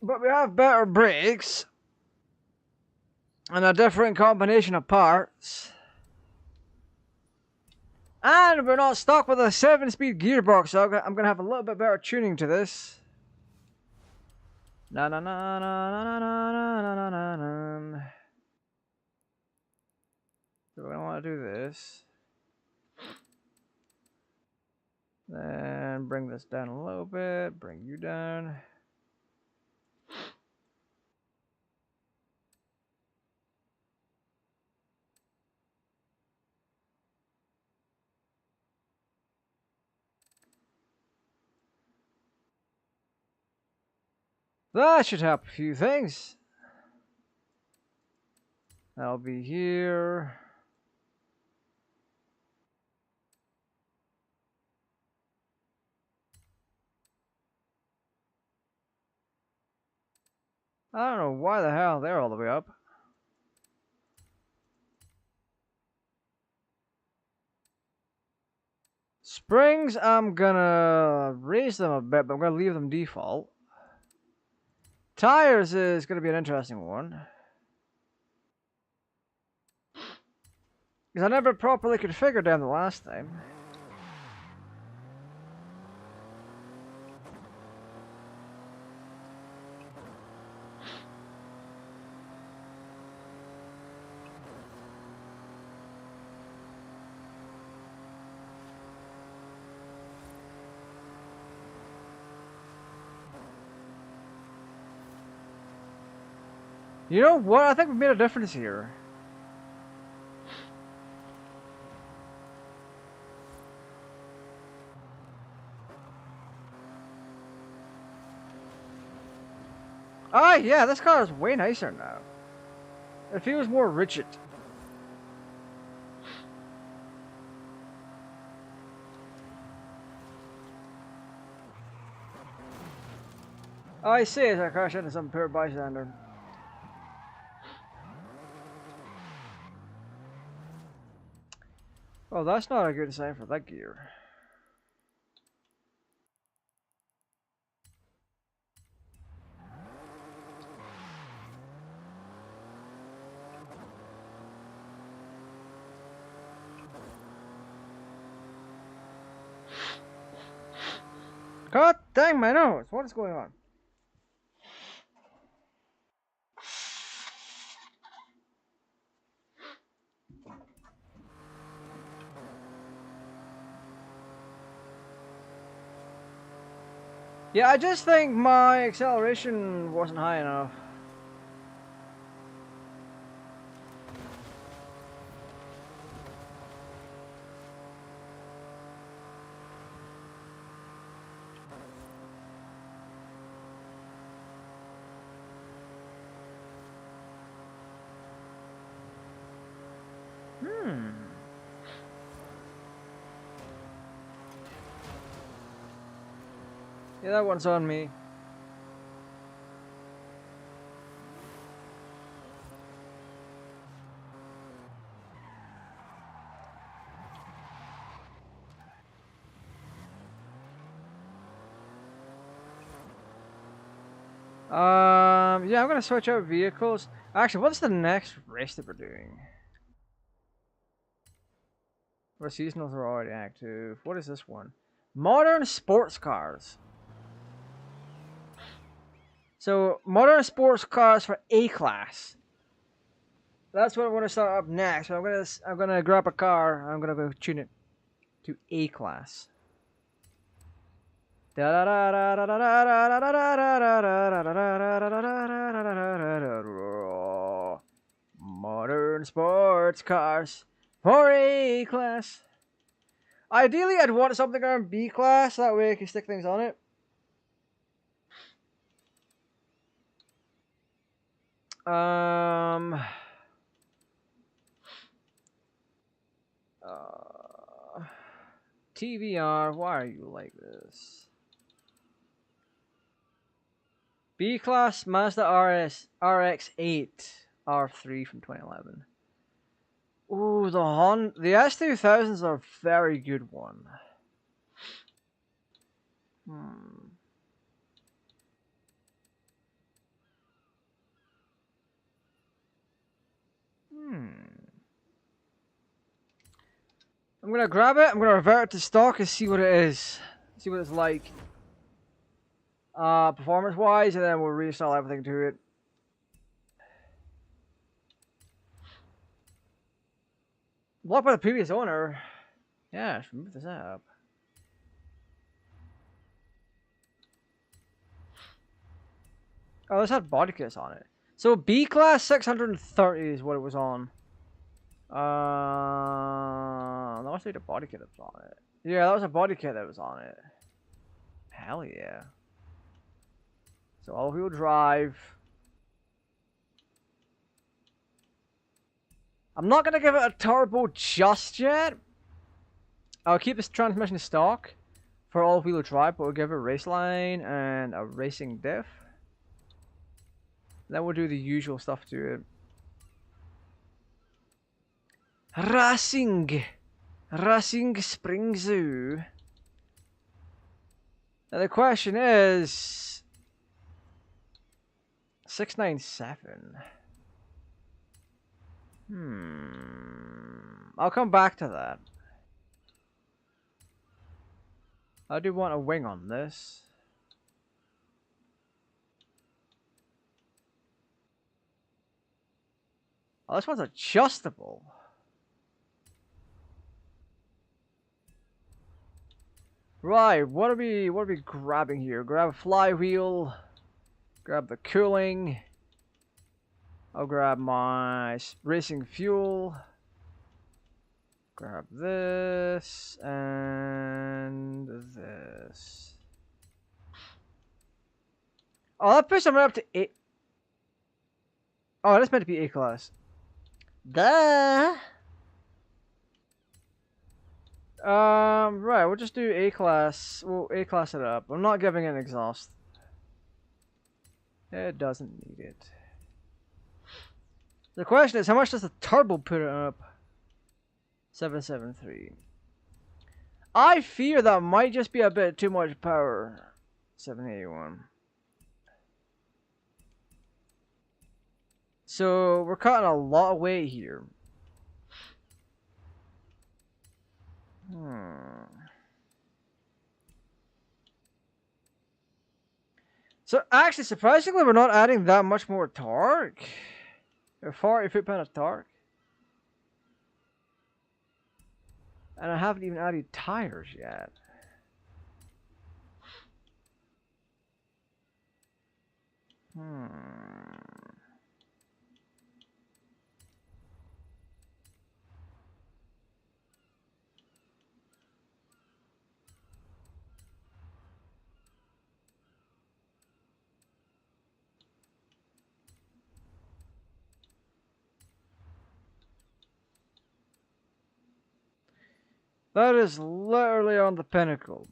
but we have better brakes and a different combination of parts. And we're not stuck with a 7-speed gearbox, so I'm going to have a little bit better tuning to this. Na na na na na na na na na na. So we're going to want to do this. Then bring this down a little bit, bring you down. That should help a few things. That'll be here. I don't know why the hell they're all the way up. Springs, I'm gonna raise them a bit, but I'm gonna leave them default. Tires is gonna be an interesting one. Because I never properly configured them the last time. You know what? I think we've made a difference here. Ah, yeah, this car is way nicer now. It feels more rigid. I see as I crash into some poor bystander. Oh, that's not a good sign for that gear. God dang my nose! What is going on? Yeah, I just think my acceleration wasn't high enough. Yeah, that one's on me. Yeah, I'm gonna switch out vehicles. Actually, what's the next race that we're doing? Where seasonals are already active. What is this one? Modern sports cars. So modern sports cars for A class. That's what I'm gonna start up next. So I'm gonna grab a car. I'm gonna go tune it to A class. Modern sports cars for A class. Ideally, I'd want something on B class. That way I can stick things on it. TVR, why are you like this? B class Mazda RX-8 R3 from 2011. Ooh, the S2000s are a very good one. I'm gonna grab it. I'm gonna revert it to stock and see what it is. See what it's like. Performance-wise, and then we'll reinstall everything to it. Blocked by the previous owner. Yeah, I should move this up. Oh, this had body kits on it. So B class 630 is what it was on. That must be the body kit that was on it. Yeah, that was a body kit that was on it. Hell yeah. So all-wheel drive. I'm not gonna give it a turbo just yet. I'll keep this transmission stock for all-wheel drive, but we'll give it a race line and a racing diff. Then we'll do the usual stuff to it. Racing Spring Zoo. Now the question is 697. I'll come back to that. I do want a wing on this. Oh, this one's adjustable. Right, what are we grabbing here? Grab a flywheel. Grab the cooling. I'll grab my racing fuel. Grab this and this. Oh, that pushed them up to 8. Oh, that's meant to be A class. Duh. Right, we'll just do A class. We'll A class it up. I'm not giving it an exhaust. It doesn't need it. The question is, how much does the turbo put it up? 773. I fear that might just be a bit too much power. 781. So we're cutting a lot of weight here. So actually, surprisingly, we're not adding that much more torque. 40 foot-pound of torque. And I haven't even added tires yet. That is literally on the pinnacle.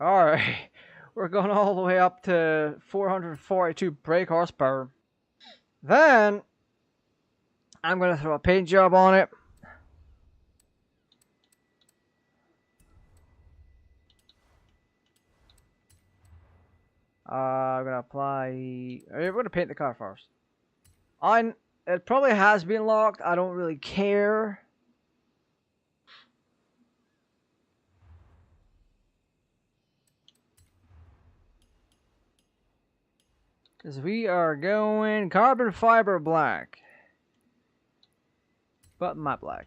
Alright, we're going all the way up to 442 brake horsepower. Then, I'm going to throw a paint job on it. I'm gonna apply. We're gonna paint the car first. It probably has been locked. I don't really care. Because we are going carbon fiber black. But matte black.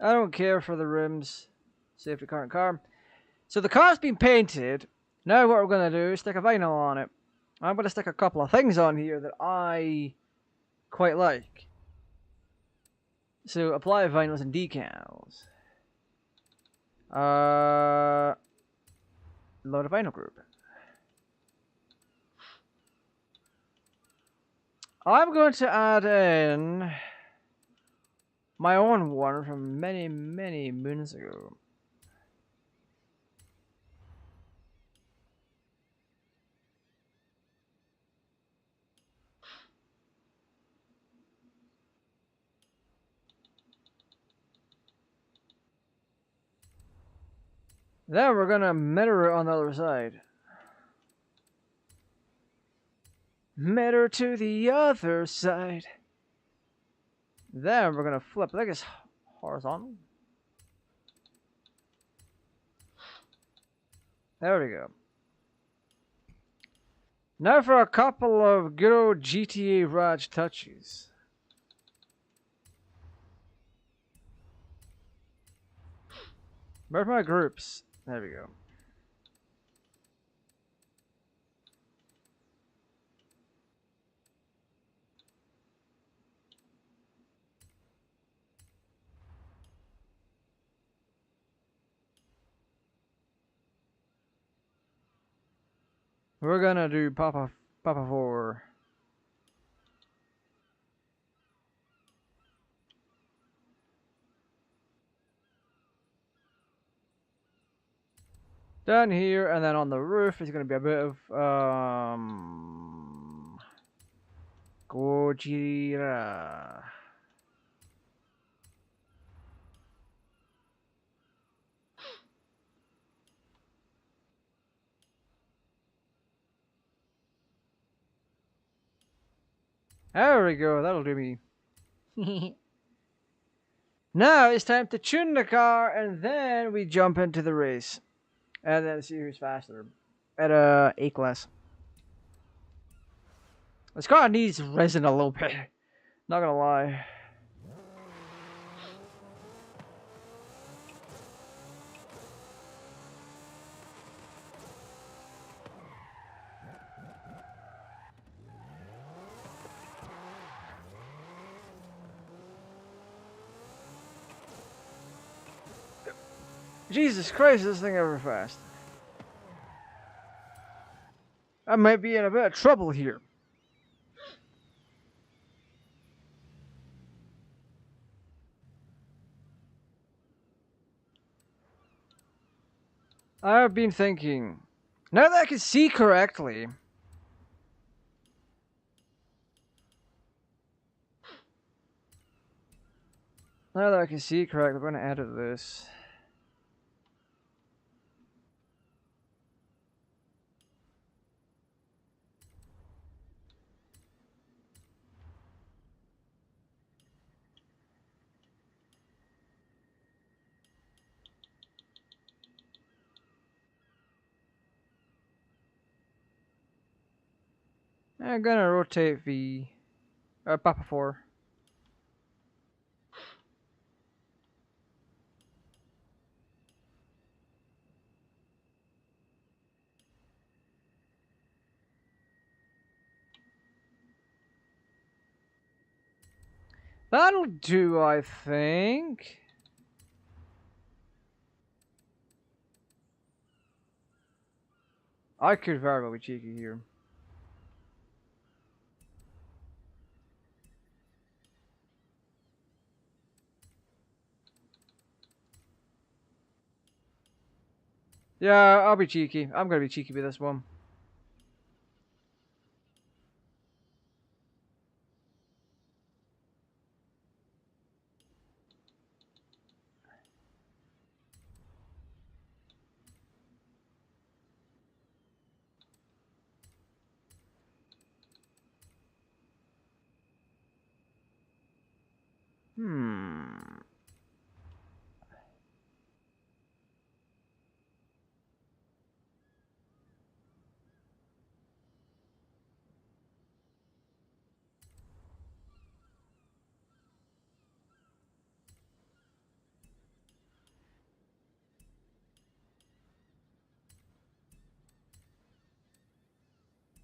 I don't care for the rims. Safety car and car. So the car's been painted. Now what we're going to do is stick a vinyl on it. I'm going to stick a couple of things on here that I quite like. So apply vinyls and decals. Load a vinyl group. I'm going to add in my own one from many, many moons ago. Then we're gonna mirror it on the other side. Mirror to the other side. Then we're gonna flip. I think it's horizontal. There we go. Now for a couple of good old GTA Raj touches. Where's my groups? There we go. We're gonna do Papa 4. Down here, and then on the roof is gonna be a bit of Gojira. There we go, that'll do me. Now it's time to tune the car, and then we jump into the race. And then see who's faster. At A class. This car needs resin a little bit. Not gonna lie. Jesus Christ, this thing ever fast. I might be in a bit of trouble here. I've been thinking, now that I can see correctly, I'm going to edit this. I'm gonna rotate the Papa 4. That'll do, I think. I could very well be cheeky here. Yeah, I'll be cheeky. I'm gonna be cheeky with this one.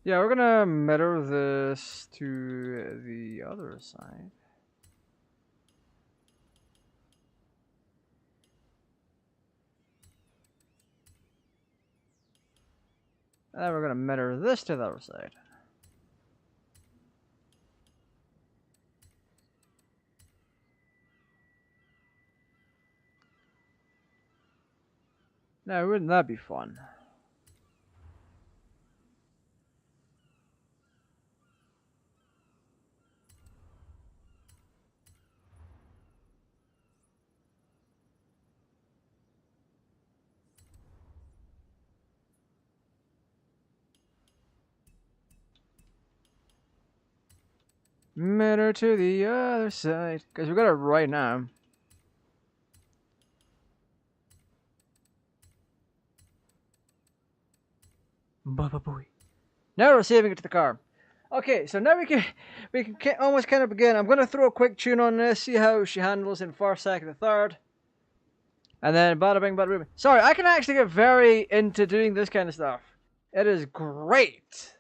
Yeah, we're gonna mirror this to the other side. And then we're gonna mirror this to the other side. Now, wouldn't that be fun? Mirror to the other side. Because we got it right now. Ba-ba-booey. Now we're saving it to the car. Okay, so now we can almost kind of begin. I'm gonna throw a quick tune on this, see how she handles in first, second, and third, and then bada bing, bada boom. Sorry, I can actually get very into doing this kind of stuff. It is great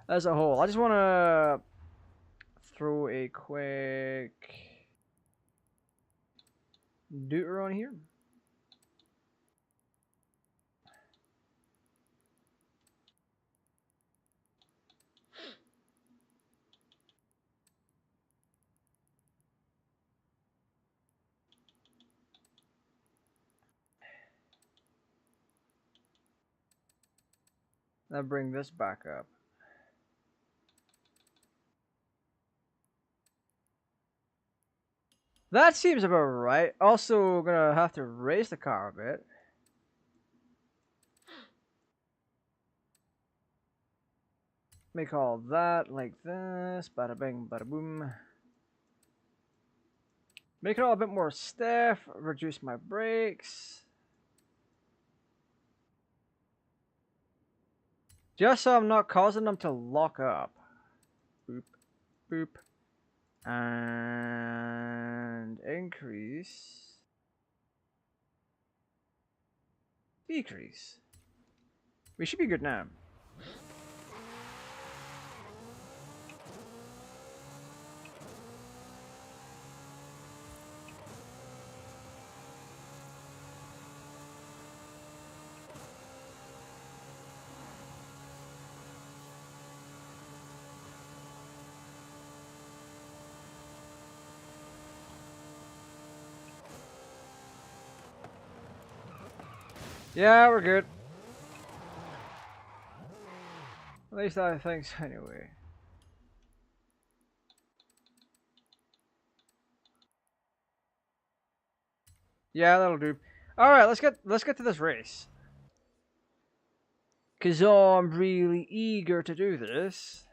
as a whole. I just want to throw a quick deuter on here. Now bring this back up. That seems about right. Also, gonna have to raise the car a bit. Make all that like this. Bada bing, bada boom. Make it all a bit more stiff. Reduce my brakes. Just so I'm not causing them to lock up. Boop, boop. And increase. Decrease. We should be good now. Yeah, we're good. At least I think so anyway. Yeah, that'll do. Alright, let's get to this race. Cause I'm really eager to do this.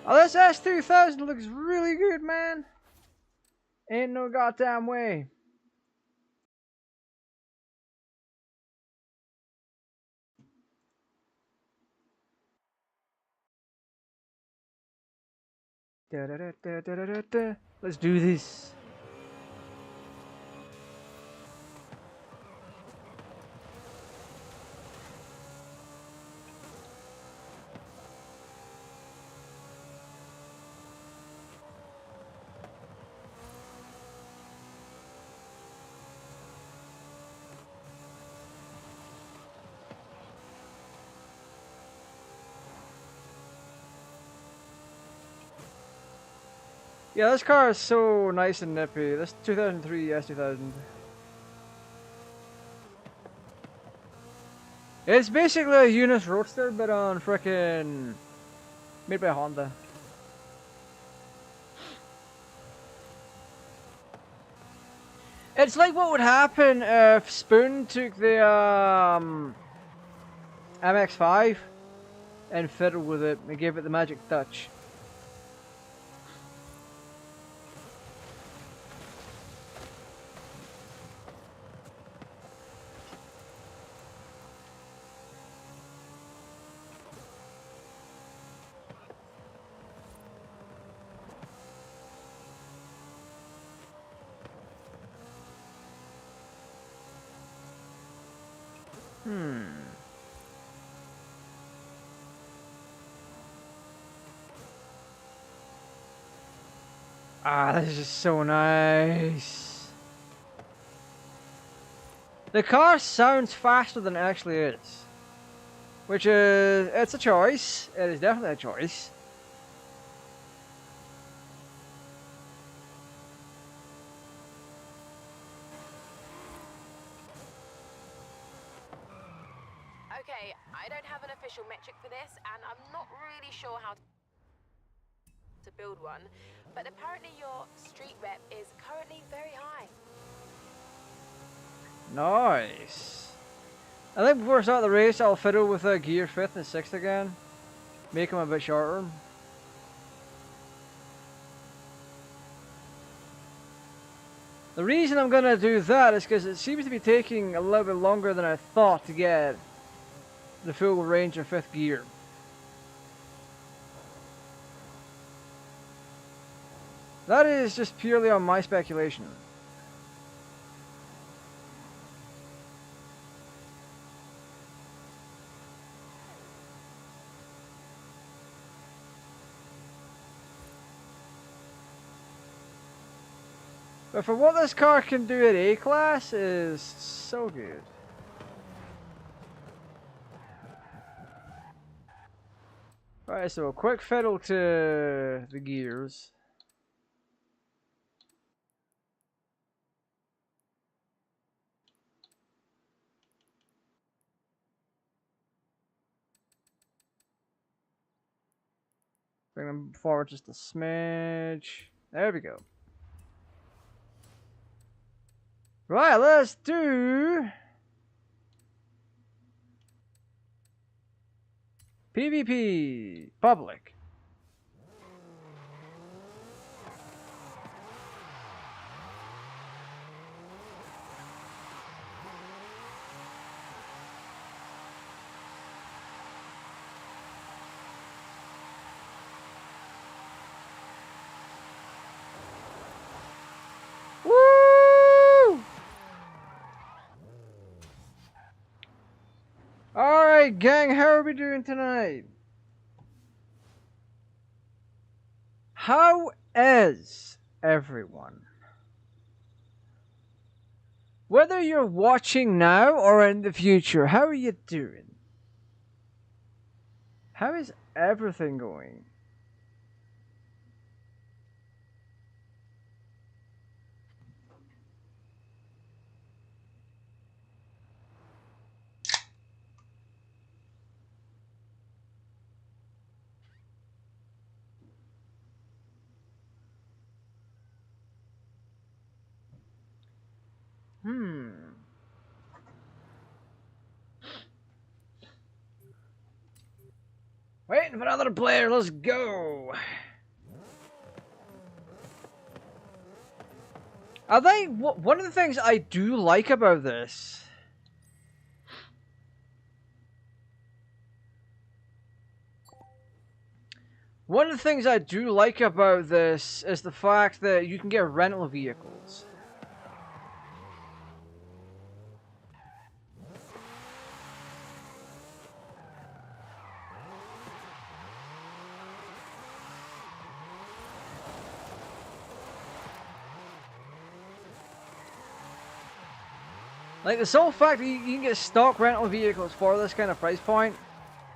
Oh, this S2000 looks really good, man. Ain't no goddamn way. Da, da, da, da, da, da, da. Let's do this. Yeah, this car is so nice and nippy. This 2003 S2000. It's basically a Unus Roadster, but on frickin' made by Honda. It's like what would happen if Spoon took the MX-5 and fiddled with it and gave it the magic touch. Ah, this is just so nice. The car sounds faster than it actually is. Which is, it's a choice. It is definitely a choice. Okay, I don't have an official metric for this, and I'm not really sure how to build one, but apparently your street rep is currently very high. Nice. I think before I start the race, I'll fiddle with a gear 5th and 6th again. Make them a bit shorter. The reason I'm gonna do that is because it seems to be taking a little bit longer than I thought to get the full range of 5th gear. That is just purely on my speculation. But for what this car can do at A-Class is so good. Right, so a quick fiddle to the gears. Bring them forward just a smidge. There we go. Right, let's do PvP public. Alright, gang, how are we doing tonight? How is everyone? Whether you're watching now or in the future, how are you doing? How is everything going? Waiting for another player, let's go! I think one of the things I do like about this is the fact that you can get rental vehicles. Like the sole fact that you can get stock rental vehicles for this kind of price point,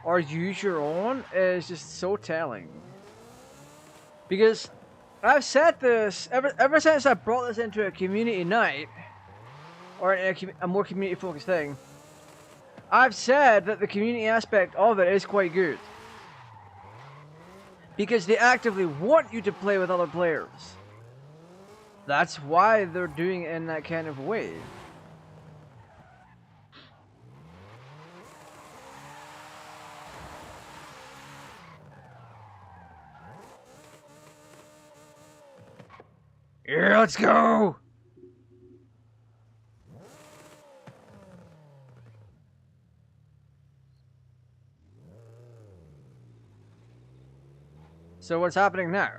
or use your own, is just so telling. Because I've said this ever since I brought this into a community night, or a more community focused thing. I've said that the community aspect of it is quite good. Because they actively want you to play with other players. That's why they're doing it in that kind of way. Yeah, let's go! So what's happening now?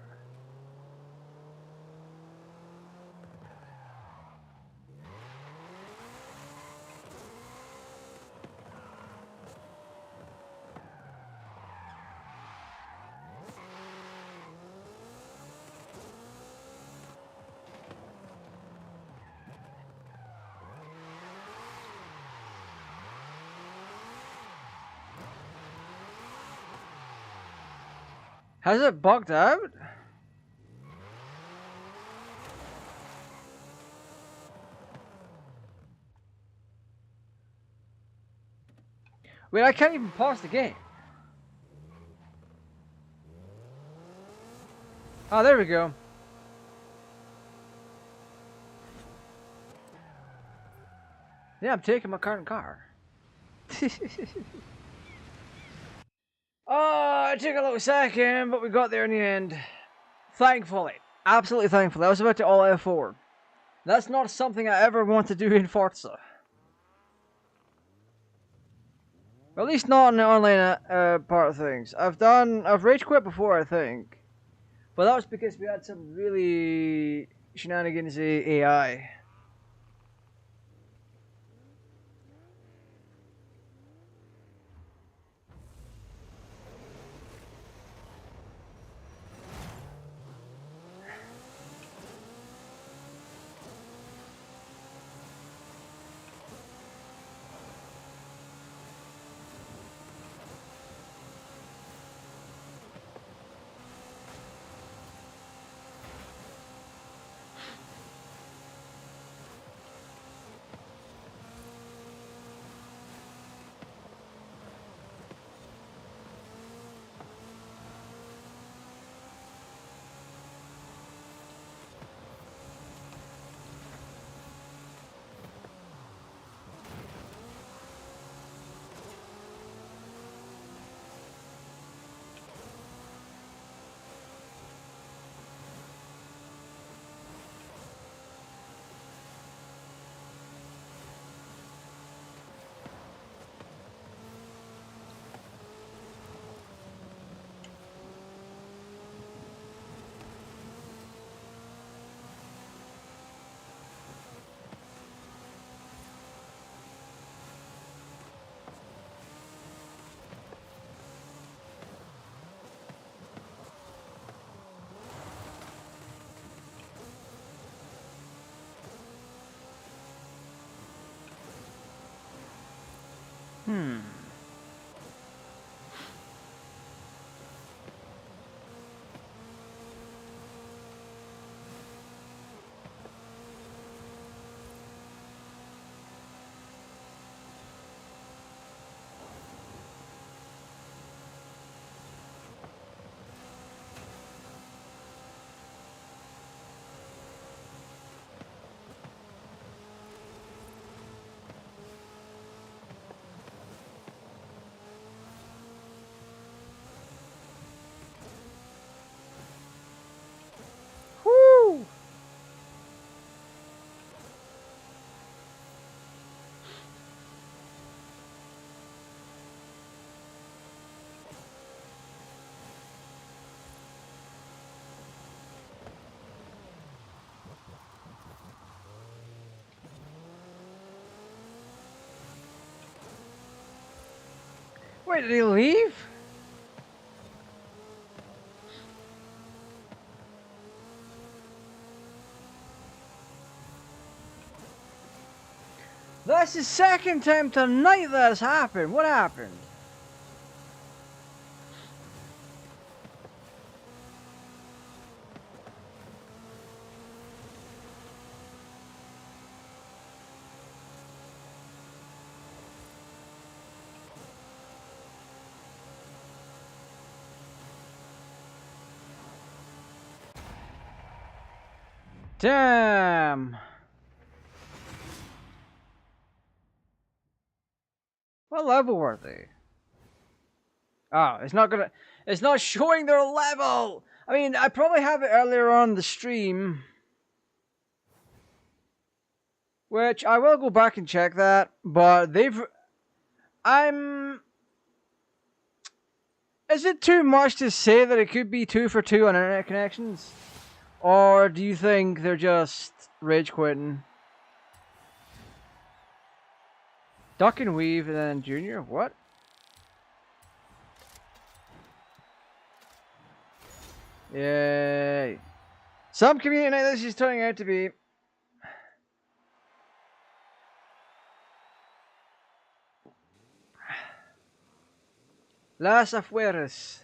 Has it bugged out? Wait, I can't even pause the game. Oh, there we go. Yeah, I'm taking my current car. Oh, it took a little second, but we got there in the end. Thankfully. Absolutely thankfully. I was about to all F4. That's not something I ever want to do in Forza. At least not in the online part of things. I've rage quit before, I think. But that was because we had some really shenanigansy AI. Woo! Wait, did he leave? That's the second time tonight that's happened. What happened? Damn. What level were they? Oh, it's not showing their level. I mean, I probably have it earlier on the stream, which I will go back and check that, but is it too much to say that it could be 2 for 2 on internet connections? Or do you think they're just rage quitting? Duck and weave and then junior? What? Yay. Some community night this is turning out to be. Las Afueras.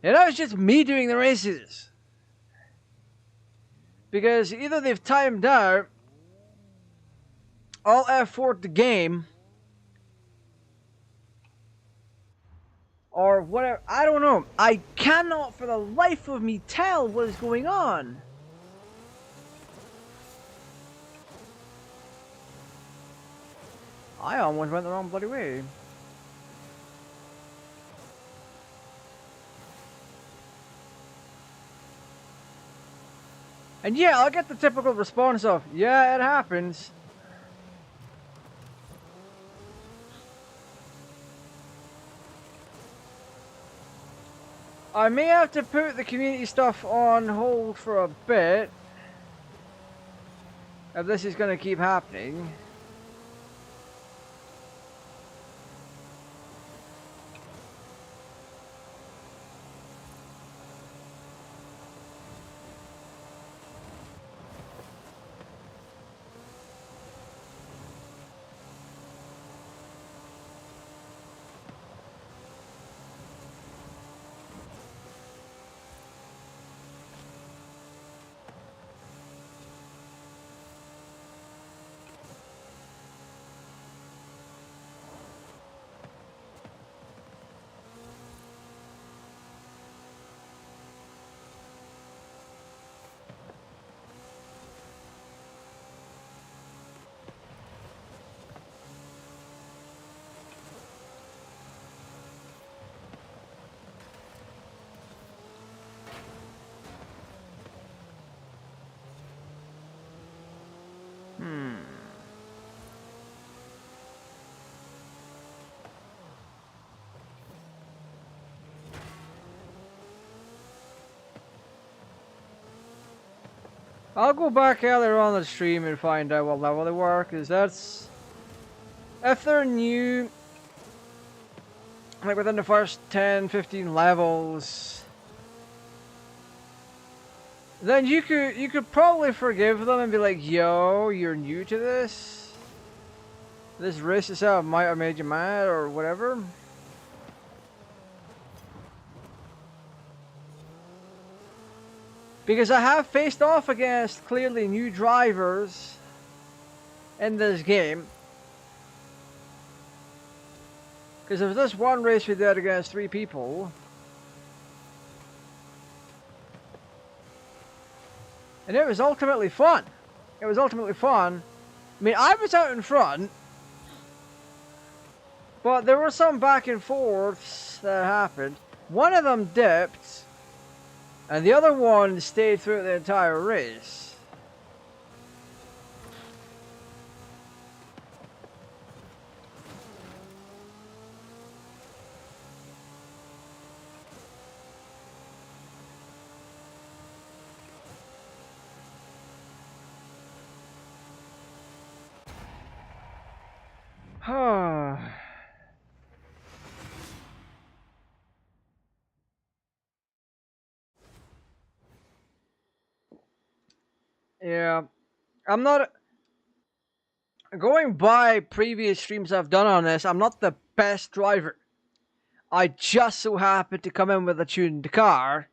And that was just me doing the races. Because either they've timed out, all F4 the game, or whatever. I don't know. I cannot for the life of me tell what is going on. I almost went the wrong bloody way. And yeah, I'll get the typical response of, yeah, it happens. I may have to put the community stuff on hold for a bit, if this is going to keep happening. I'll go back earlier on the stream and find out what level they were, because that's... If they're new, like within the first 10, 15 levels, then you could probably forgive them and be like, yo, you're new to this? This race itself might have made you mad or whatever. Because I have faced off against clearly new drivers in this game. Because there was this one race we did against 3 people. And it was ultimately fun. It was ultimately fun. I mean, I was out in front. But there were some back and forths that happened. One of them dipped. And the other one stayed through the entire race. Yeah, I'm not going by previous streams I've done on this. I'm not the best driver. I just so happened to come in with a tuned car,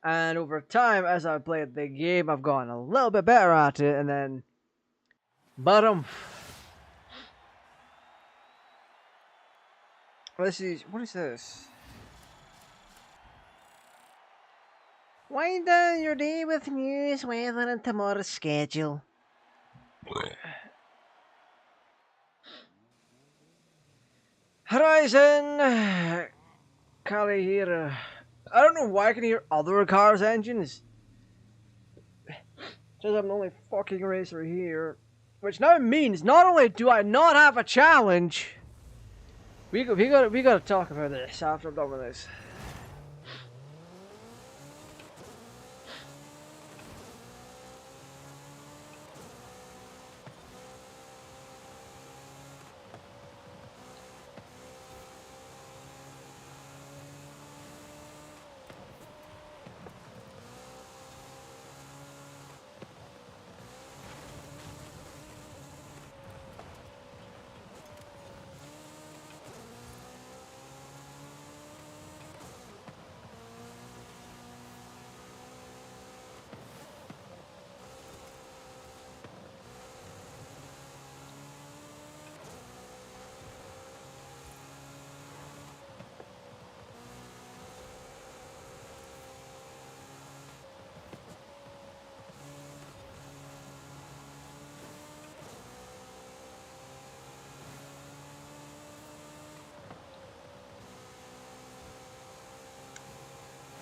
and over time, as I've played the game, I've gotten a little bit better at it, and then, bottom. What is this? Wind down your day with news, weather, and tomorrow's schedule. Horizon! Kali here. I don't know why I can hear other cars' engines. Says I'm the only fucking racer here. Which now means not only do I not have a challenge, we gotta talk about this after I'm done with this.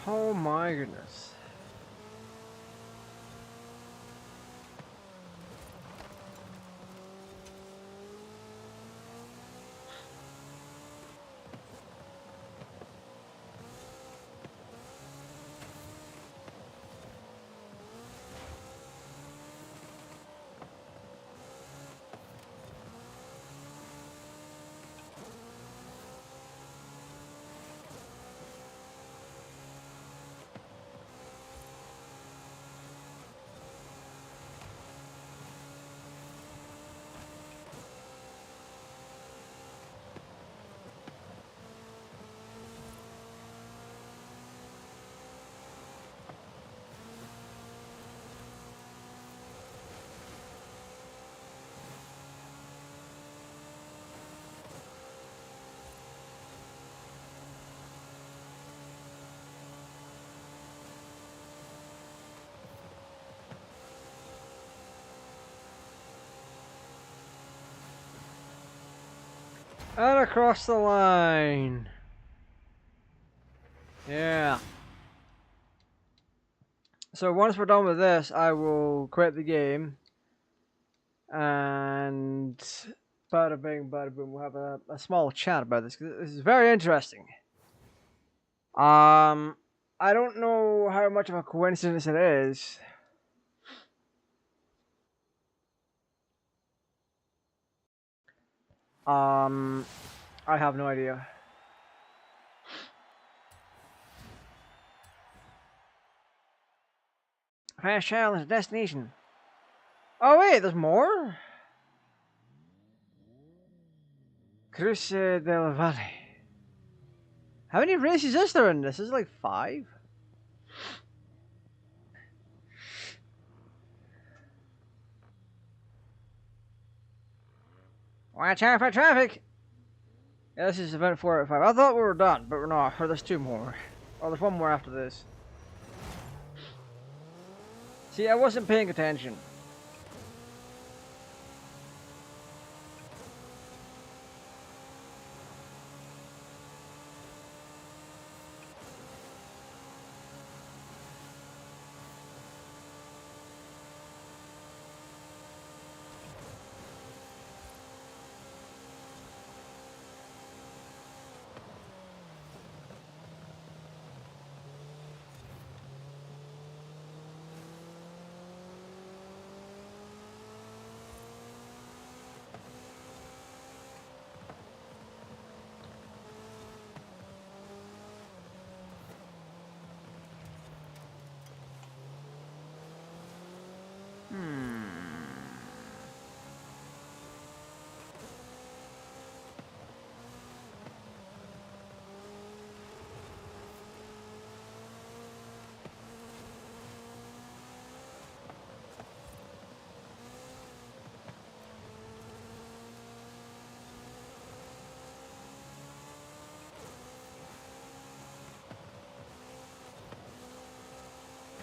Oh my goodness. And across the line. Yeah. So once we're done with this, I will quit the game. And bada bing, bada boom. We'll have a small chat about this because this is very interesting. I don't know how much of a coincidence it is. I have no idea. Fast challenge destination. Oh wait, there's more? Cruce del Valle. How many races is there in this? Is it like 5? Watch out for traffic! Yeah, this is event 4 out of 5. I thought we were done, but we're not. Or there's 2 more. Oh, there's 1 more after this. See, I wasn't paying attention.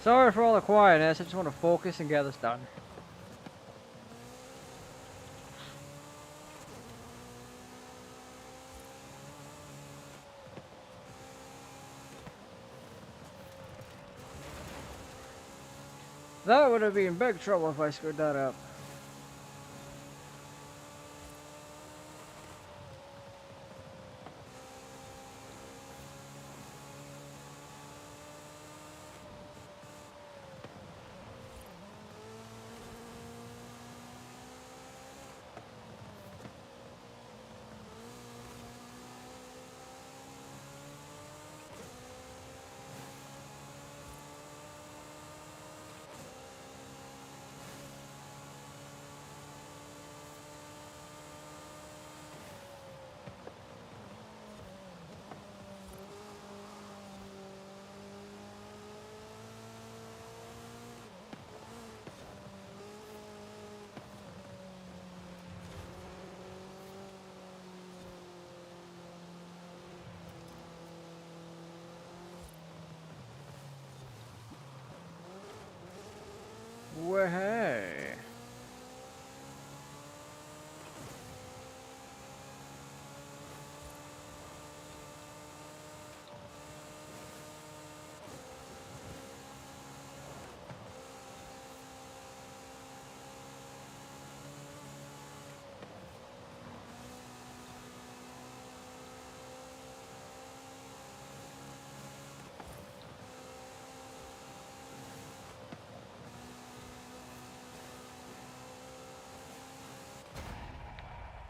Sorry for all the quietness, I just want to focus and get this done. That would have been big trouble if I screwed that up. Well, hey.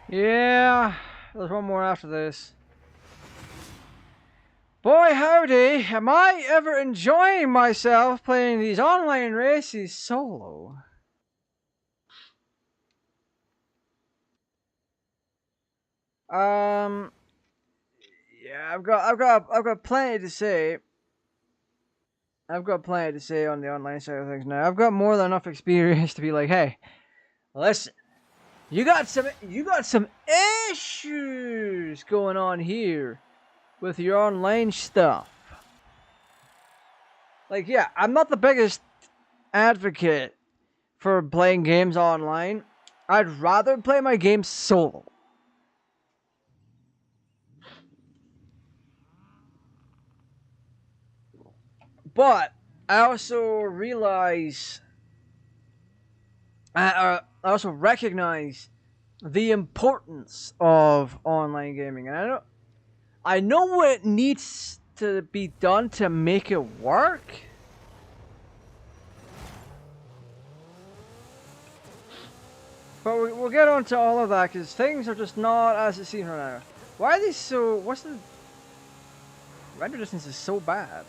Yeah, there's one more after this. Boy howdy, am I ever enjoying myself playing these online races solo. Yeah, I've got plenty to say. I've got plenty to say on the online side of things now. I've got more than enough experience to be like, hey, listen, you got some issues going on here with your online stuff. Like, yeah, I'm not the biggest advocate for playing games online. I'd rather play my games solo. But I also realize, I also recognize the importance of online gaming, and I know what needs to be done to make it work. But we'll get on to all of that because things are just not as it seems right now. Why are these so? What's the render distance is so bad?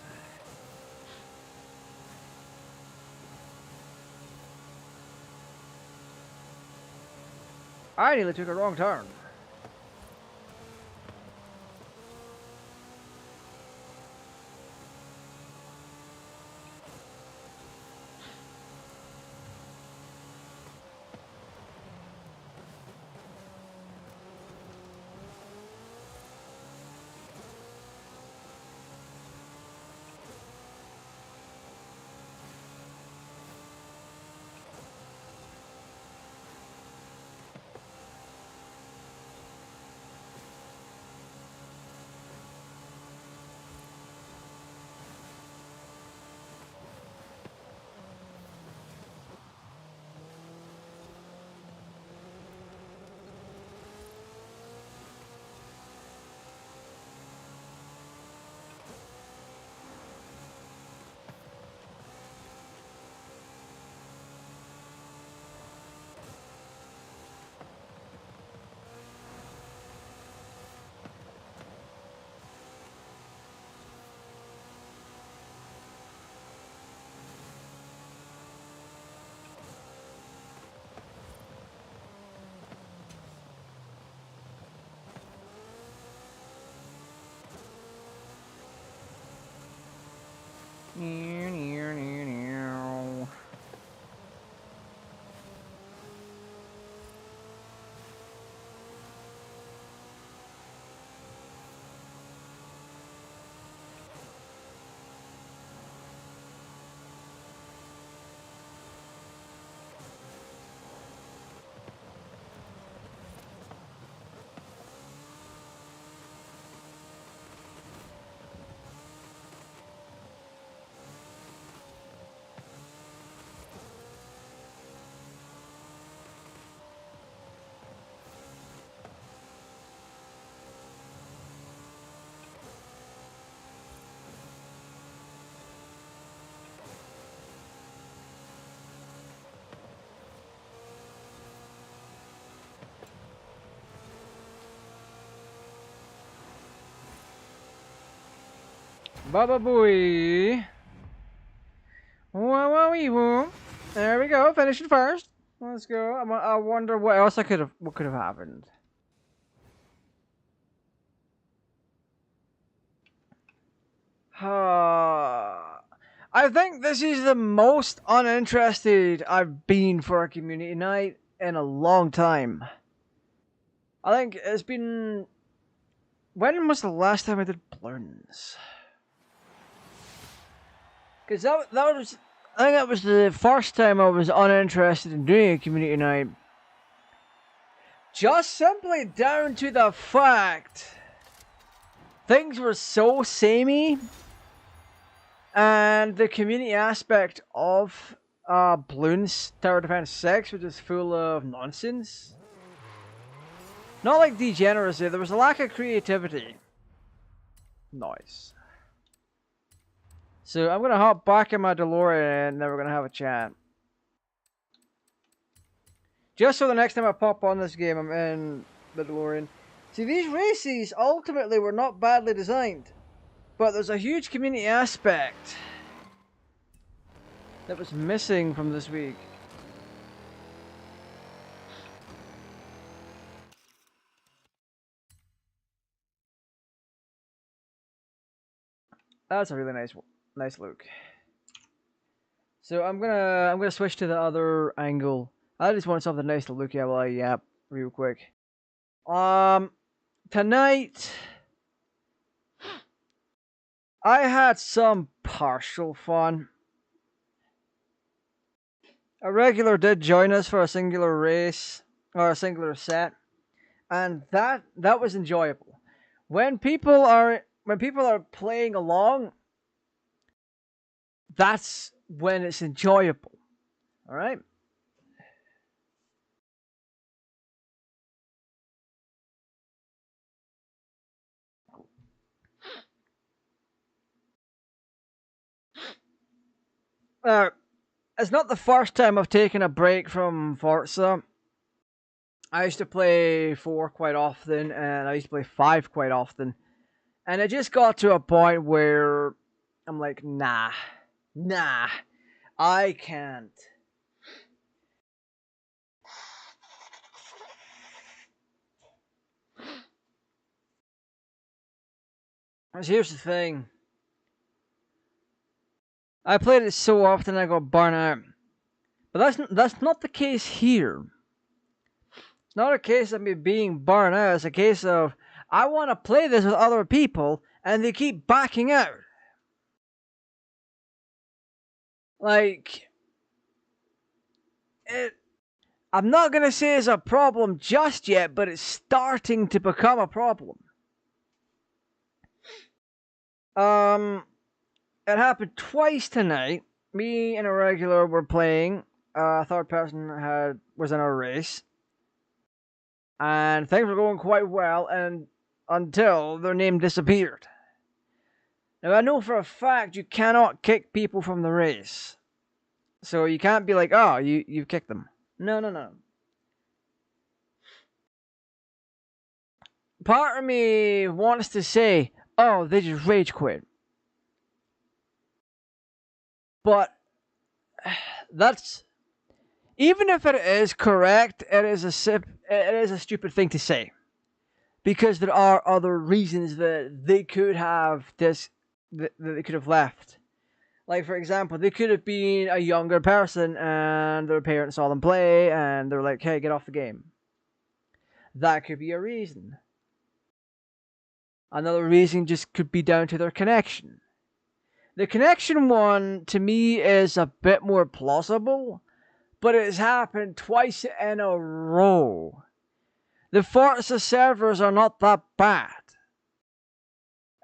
I nearly took a wrong turn. Baba booey. Whoa, whoa, wee, whoa. There we go. Finishing first. Let's go. I wonder what else what could have happened. I think this is the most uninterested I've been for a community night in a long time. I think it's been... When was the last time I did balloons? Because that was... I think that was the first time I was uninterested in doing a community night. Just simply down to the fact things were so samey, and the community aspect of Bloons Tower Defense 6 was just full of nonsense. Not like degeneracy, there was a lack of creativity. Nice. So I'm gonna hop back in my DeLorean and then we're gonna have a chat. Just so the next time I pop on this game, I'm in the DeLorean. See, these races ultimately were not badly designed, but there's a huge community aspect that was missing from this week. That's a really nice look. So I'm gonna switch to the other angle. I just want something nice to look at while I yap real quick. Tonight I had some partial fun. A regular did join us for a singular race or a singular set, and that was enjoyable. When people are playing along, that's when it's enjoyable. All right. It's not the first time I've taken a break from Forza. I used to play 4 quite often, and I used to play 5 quite often. And it just got to a point where I'm like, nah, I can't. Here's the thing. I played it so often I got burnt out. But that's not the case here. It's not a case of me being burnt out. It's a case of I want to play this with other people and they keep backing out. Like, I'm not going to say it's a problem just yet, but it's starting to become a problem. It happened twice tonight. Me and a regular were playing. A third person was in a race. And things were going quite well and until their name disappeared. Now I know for a fact you cannot kick people from the race. So you can't be like, oh, you've kicked them. No. Part of me wants to say, oh, they just rage quit. But that's, even if it is correct, it is a stupid thing to say, because there are other reasons that they could have that they could have left. Like, for example, they could have been a younger person and their parents saw them play and they're like, hey, get off the game. That could be a reason. Another reason just could be down to their connection. The connection one, to me, is a bit more plausible, but it has happened twice in a row. The Forza servers are not that bad.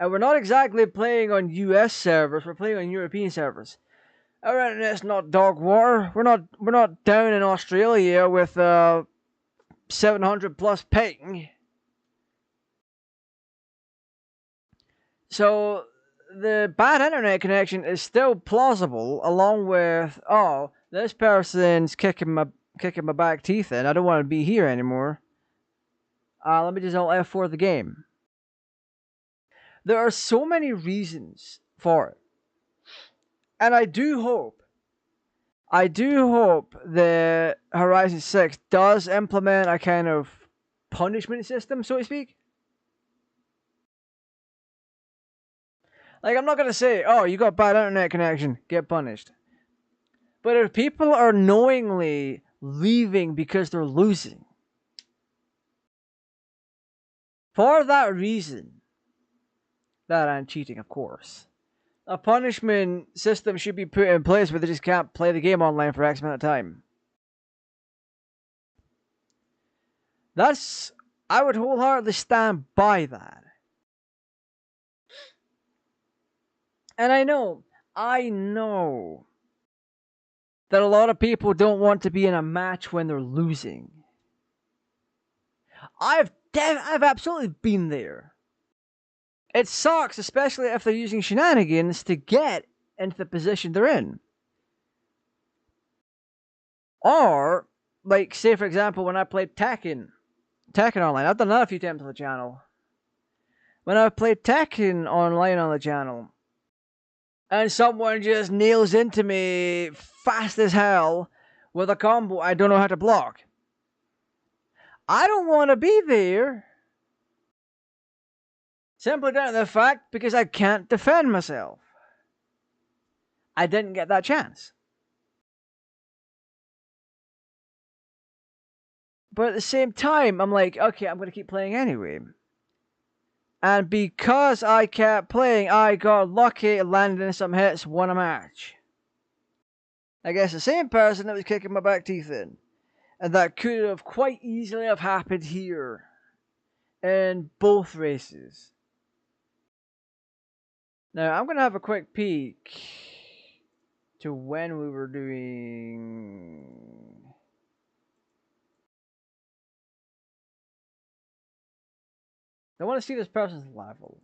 And we're not exactly playing on US servers, we're playing on European servers. Alright, it's not dog water. We're not down in Australia with 700 plus ping. So the bad internet connection is still plausible, along with, oh, this person's kicking my back teeth in. I don't want to be here anymore. Let me just alt F4 the game. There are so many reasons for it. And I do hope the Horizon 6 does implement a kind of punishment system, so to speak. Like, I'm not going to say, oh, you got bad internet connection, get punished. But if people are knowingly leaving because they're losing, for that reason, that and cheating, of course, a punishment system should be put in place where they just can't play the game online for X amount of time. I would wholeheartedly stand by that. And I know that a lot of people don't want to be in a match when they're losing. I've absolutely been there. It sucks, especially if they're using shenanigans to get into the position they're in. Or, like, say for example, when I played Tekken Online, I've done that a few times on the channel. When I played Tekken Online on the channel, and someone just nails into me fast as hell with a combo I don't know how to block. I don't want to be there. Simply down to the fact because I can't defend myself. I didn't get that chance. But at the same time, I'm like, okay, I'm going to keep playing anyway. And because I kept playing, I got lucky, landing some hits, won a match. I guess the same person that was kicking my back teeth in. And that could have quite easily have happened here. In both races. Now, I'm going to have a quick peek to when we were doing... I want to see this person's level.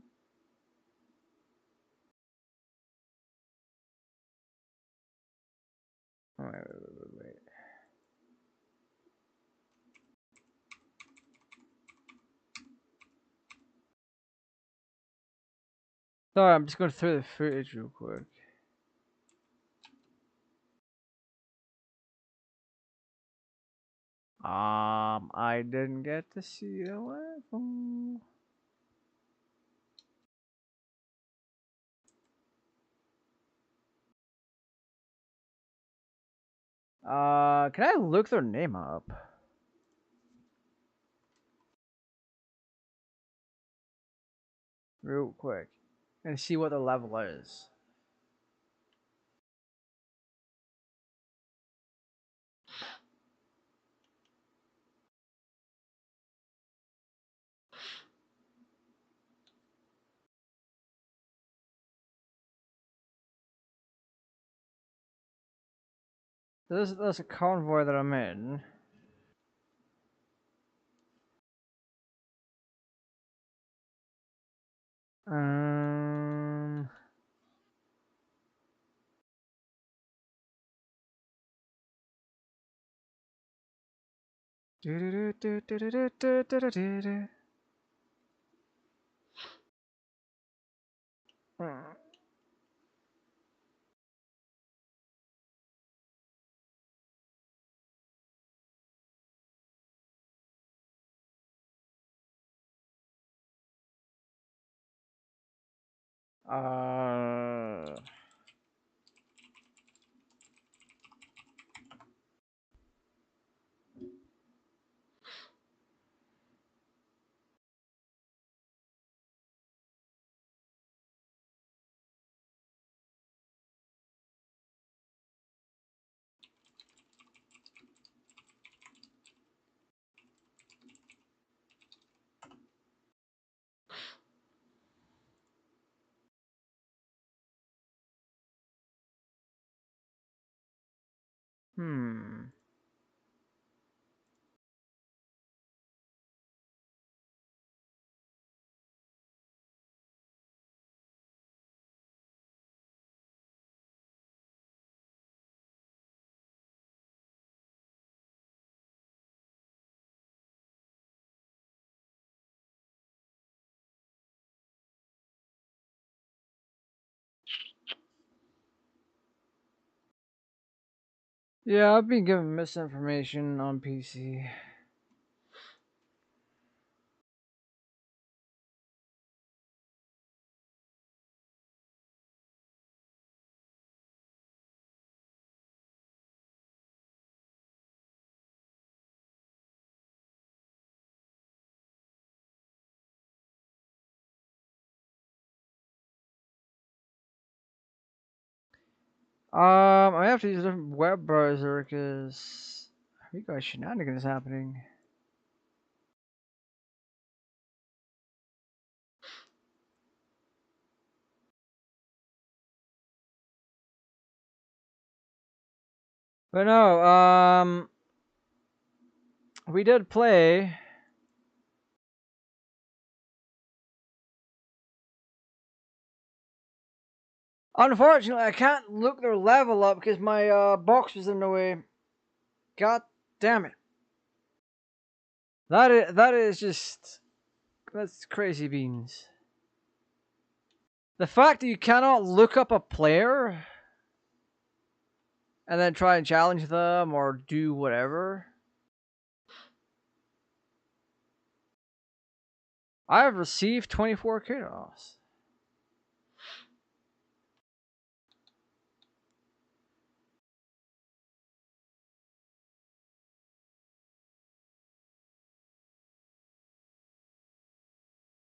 Wait. Sorry, I'm just going through the footage real quick. I didn't get to see the level. Can I look their name up? Real quick. And see what the level is. There's a convoy that I'm in. Um... Uh... Hmm. Yeah, I've been given misinformation on PC. I have to use a different web browser because we got shenanigans happening. But no, we did play. Unfortunately, I can't look their level up because my box was in the way. God damn it. That is just, that's crazy beans. The fact that you cannot look up a player and then try and challenge them or do whatever. I have received 24 kudos.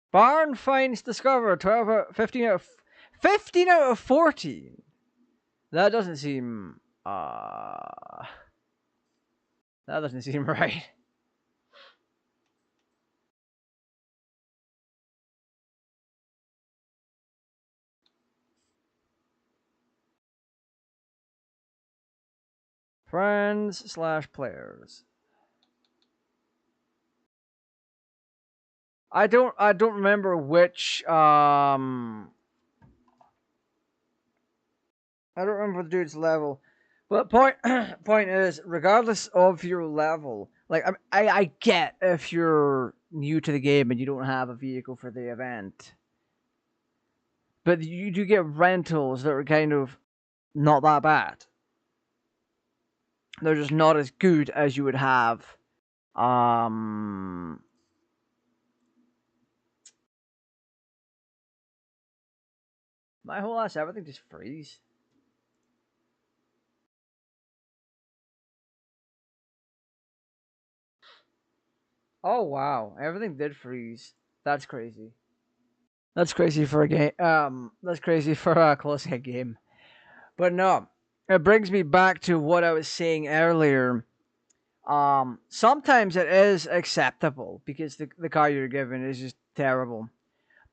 Barn finds discovered 12 out, 15 out of 14. That doesn't seem that doesn't seem right. Friends / players. I don't remember which I don't remember the dude's level. But point is, regardless of your level, like I get if you're new to the game and you don't have a vehicle for the event, but you do get rentals that are kind of not that bad. They're just not as good as you would have. My whole ass, everything just freeze. Oh wow, everything did freeze. That's crazy. That's crazy for a game. That's crazy for closing a game. But no, it brings me back to what I was saying earlier. Sometimes it is acceptable because the car you're given is just terrible.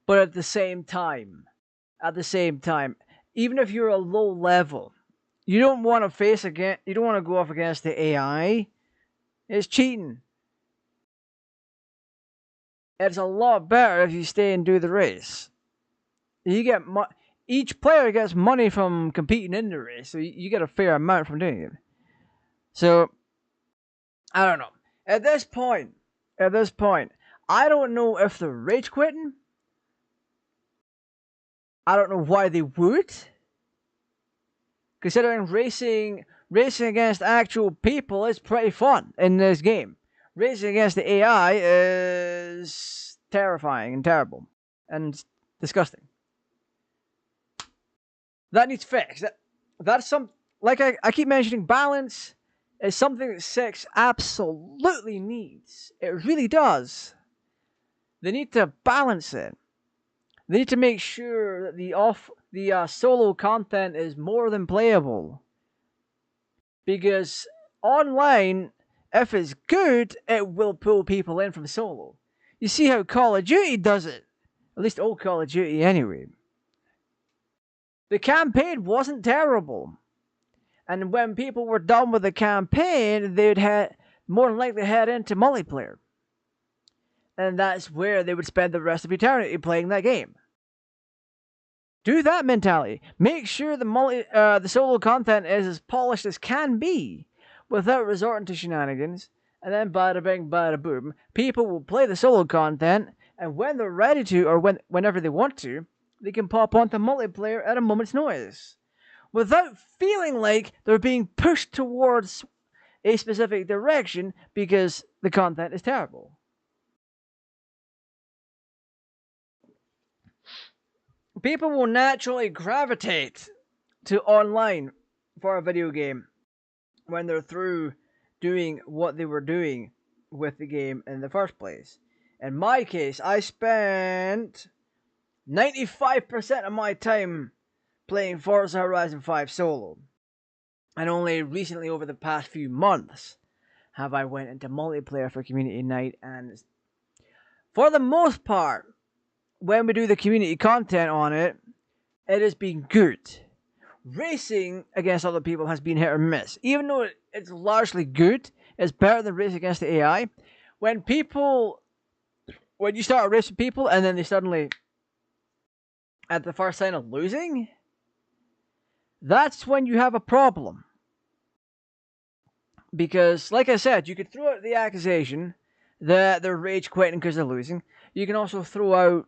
But at the same time, even if you're a low level, you don't want to face again. You don't want to go up against the AI. It's cheating. It's a lot better if you stay and do the race. You get each player gets money from competing in the race, so you get a fair amount from doing it. So I don't know. At this point, I don't know if they're rage quitting. I don't know why they would. Considering racing against actual people is pretty fun in this game. Racing against the AI is terrifying and terrible and disgusting. That needs fixed. That's some, like I keep mentioning, balance is something that Six absolutely needs. It really does. They need to balance it. They need to make sure that the solo content is more than playable. Because online, if it's good, it will pull people in from solo. You see how Call of Duty does it. At least old Call of Duty anyway. The campaign wasn't terrible. And when people were done with the campaign, they'd more than likely head into multiplayer. And that's where they would spend the rest of eternity playing that game. Do that mentality. Make sure the solo content is as polished as can be, without resorting to shenanigans. And then bada bing, bada boom. People will play the solo content, and when they're ready to, or whenever they want to, they can pop onto multiplayer at a moment's notice. without feeling like they're being pushed towards a specific direction because the content is terrible. People will naturally gravitate to online for a video game when they're through doing what they were doing with the game in the first place. In my case, I spent 95% of my time playing Forza Horizon 5 solo. And only recently, over the past few months, have I went into multiplayer for community night. And for the most part, when we do the community content on it, it has been good. Racing against other people has been hit or miss. Even though it's largely good, it's better than racing against the AI. When you start a race with people and then they suddenly, at the first sign of losing, that's when you have a problem. Because, like I said, you could throw out the accusation that they're rage quitting because they're losing. You can also throw out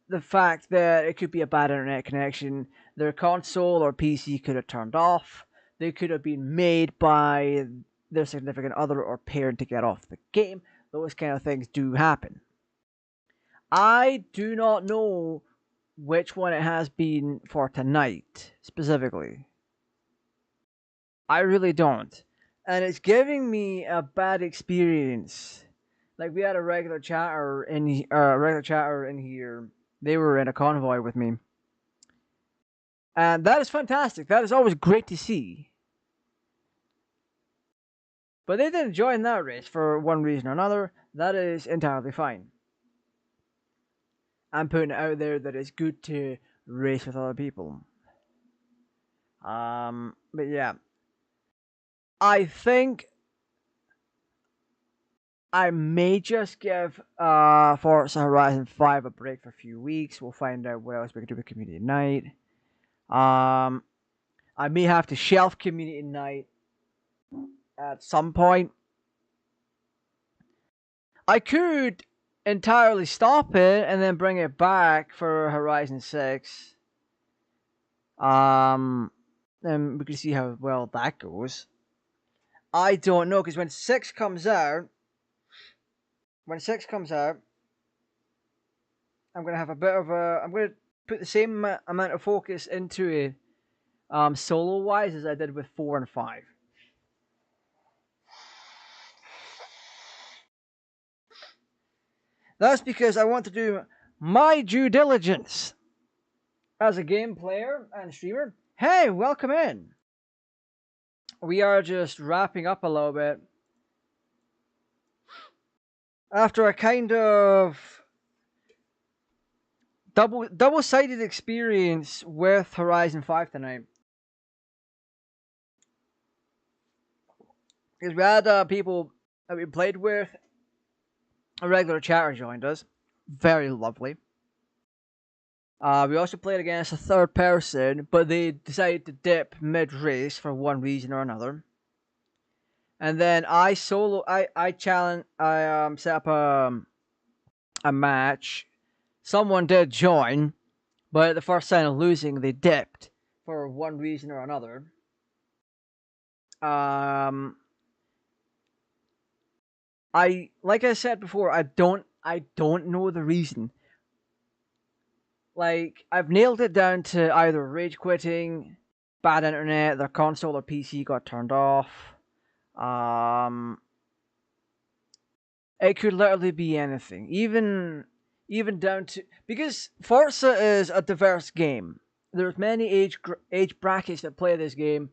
the fact that it could be a bad internet connection. Their console or PC could have turned off. They could have been made by their significant other or parent to get off the game. Those kind of things do happen. I do not know which one it has been for tonight, specifically. I really don't. And it's giving me a bad experience. Like, we had a regular chatter in here. They were in a convoy with me. And that is fantastic. That is always great to see. But they didn't join that race for one reason or another. That is entirely fine. I'm putting it out there that it's good to race with other people. But yeah. I think I may just give Forza Horizon 5 a break for a few weeks. We'll find out what else we can do with Community Night. I may have to shelf Community Night at some point. I could entirely stop it and then bring it back for Horizon 6. And we can see how well that goes. I don't know, because when 6 comes out, I'm going to have a bit of a... I'm going to put the same amount of focus into it solo-wise as I did with 4 and 5. That's because I want to do my due diligence as a game player and streamer. Hey, welcome in. We are just wrapping up a little bit. After a kind of double-sided experience with Horizon 5 tonight. Because we had people that we played with. A regular chatter joined us. Very lovely. We also played against a third person, but they decided to dip mid-race for one reason or another. And then I set up a match. Someone did join, but at the first sign of losing, they dipped for one reason or another. Like I said before, I don't know the reason. Like, I've nailed it down to either rage quitting, bad internet, their console or PC got turned off. It could literally be anything. Even down to... Because Forza is a diverse game. There's many age brackets that play this game,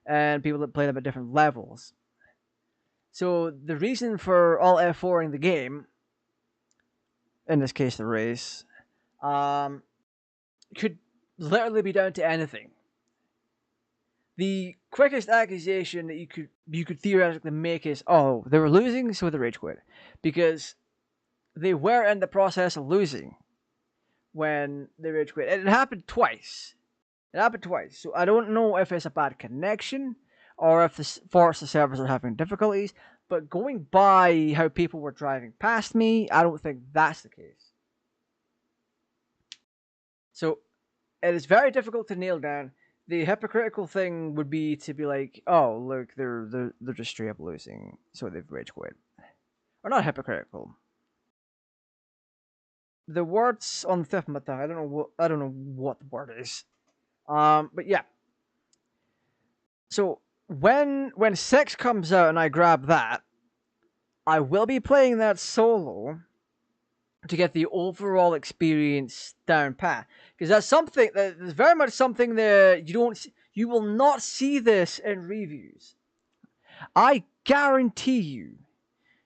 and people that play them at different levels. So the reason for all F4ing the game, in this case the race, could literally be down to anything. The quickest accusation that you could theoretically make is, oh, they were losing, so they rage quit. Because they were in the process of losing when they rage quit. And it happened twice. So I don't know if it's a bad connection or if the Forza servers are having difficulties. But going by how people were driving past me, I don't think that's the case. So it is very difficult to nail down. the hypocritical thing would be to be like, oh, look, they're just straight up losing, so they've rage quit. Or not hypocritical. The words on the tip of my tongue, I don't know what the word is. But yeah. So when 6 comes out and I grab that, I will be playing that solo to get the overall experience down pat, because that's something that is very much something that you will not see this in reviews. I guarantee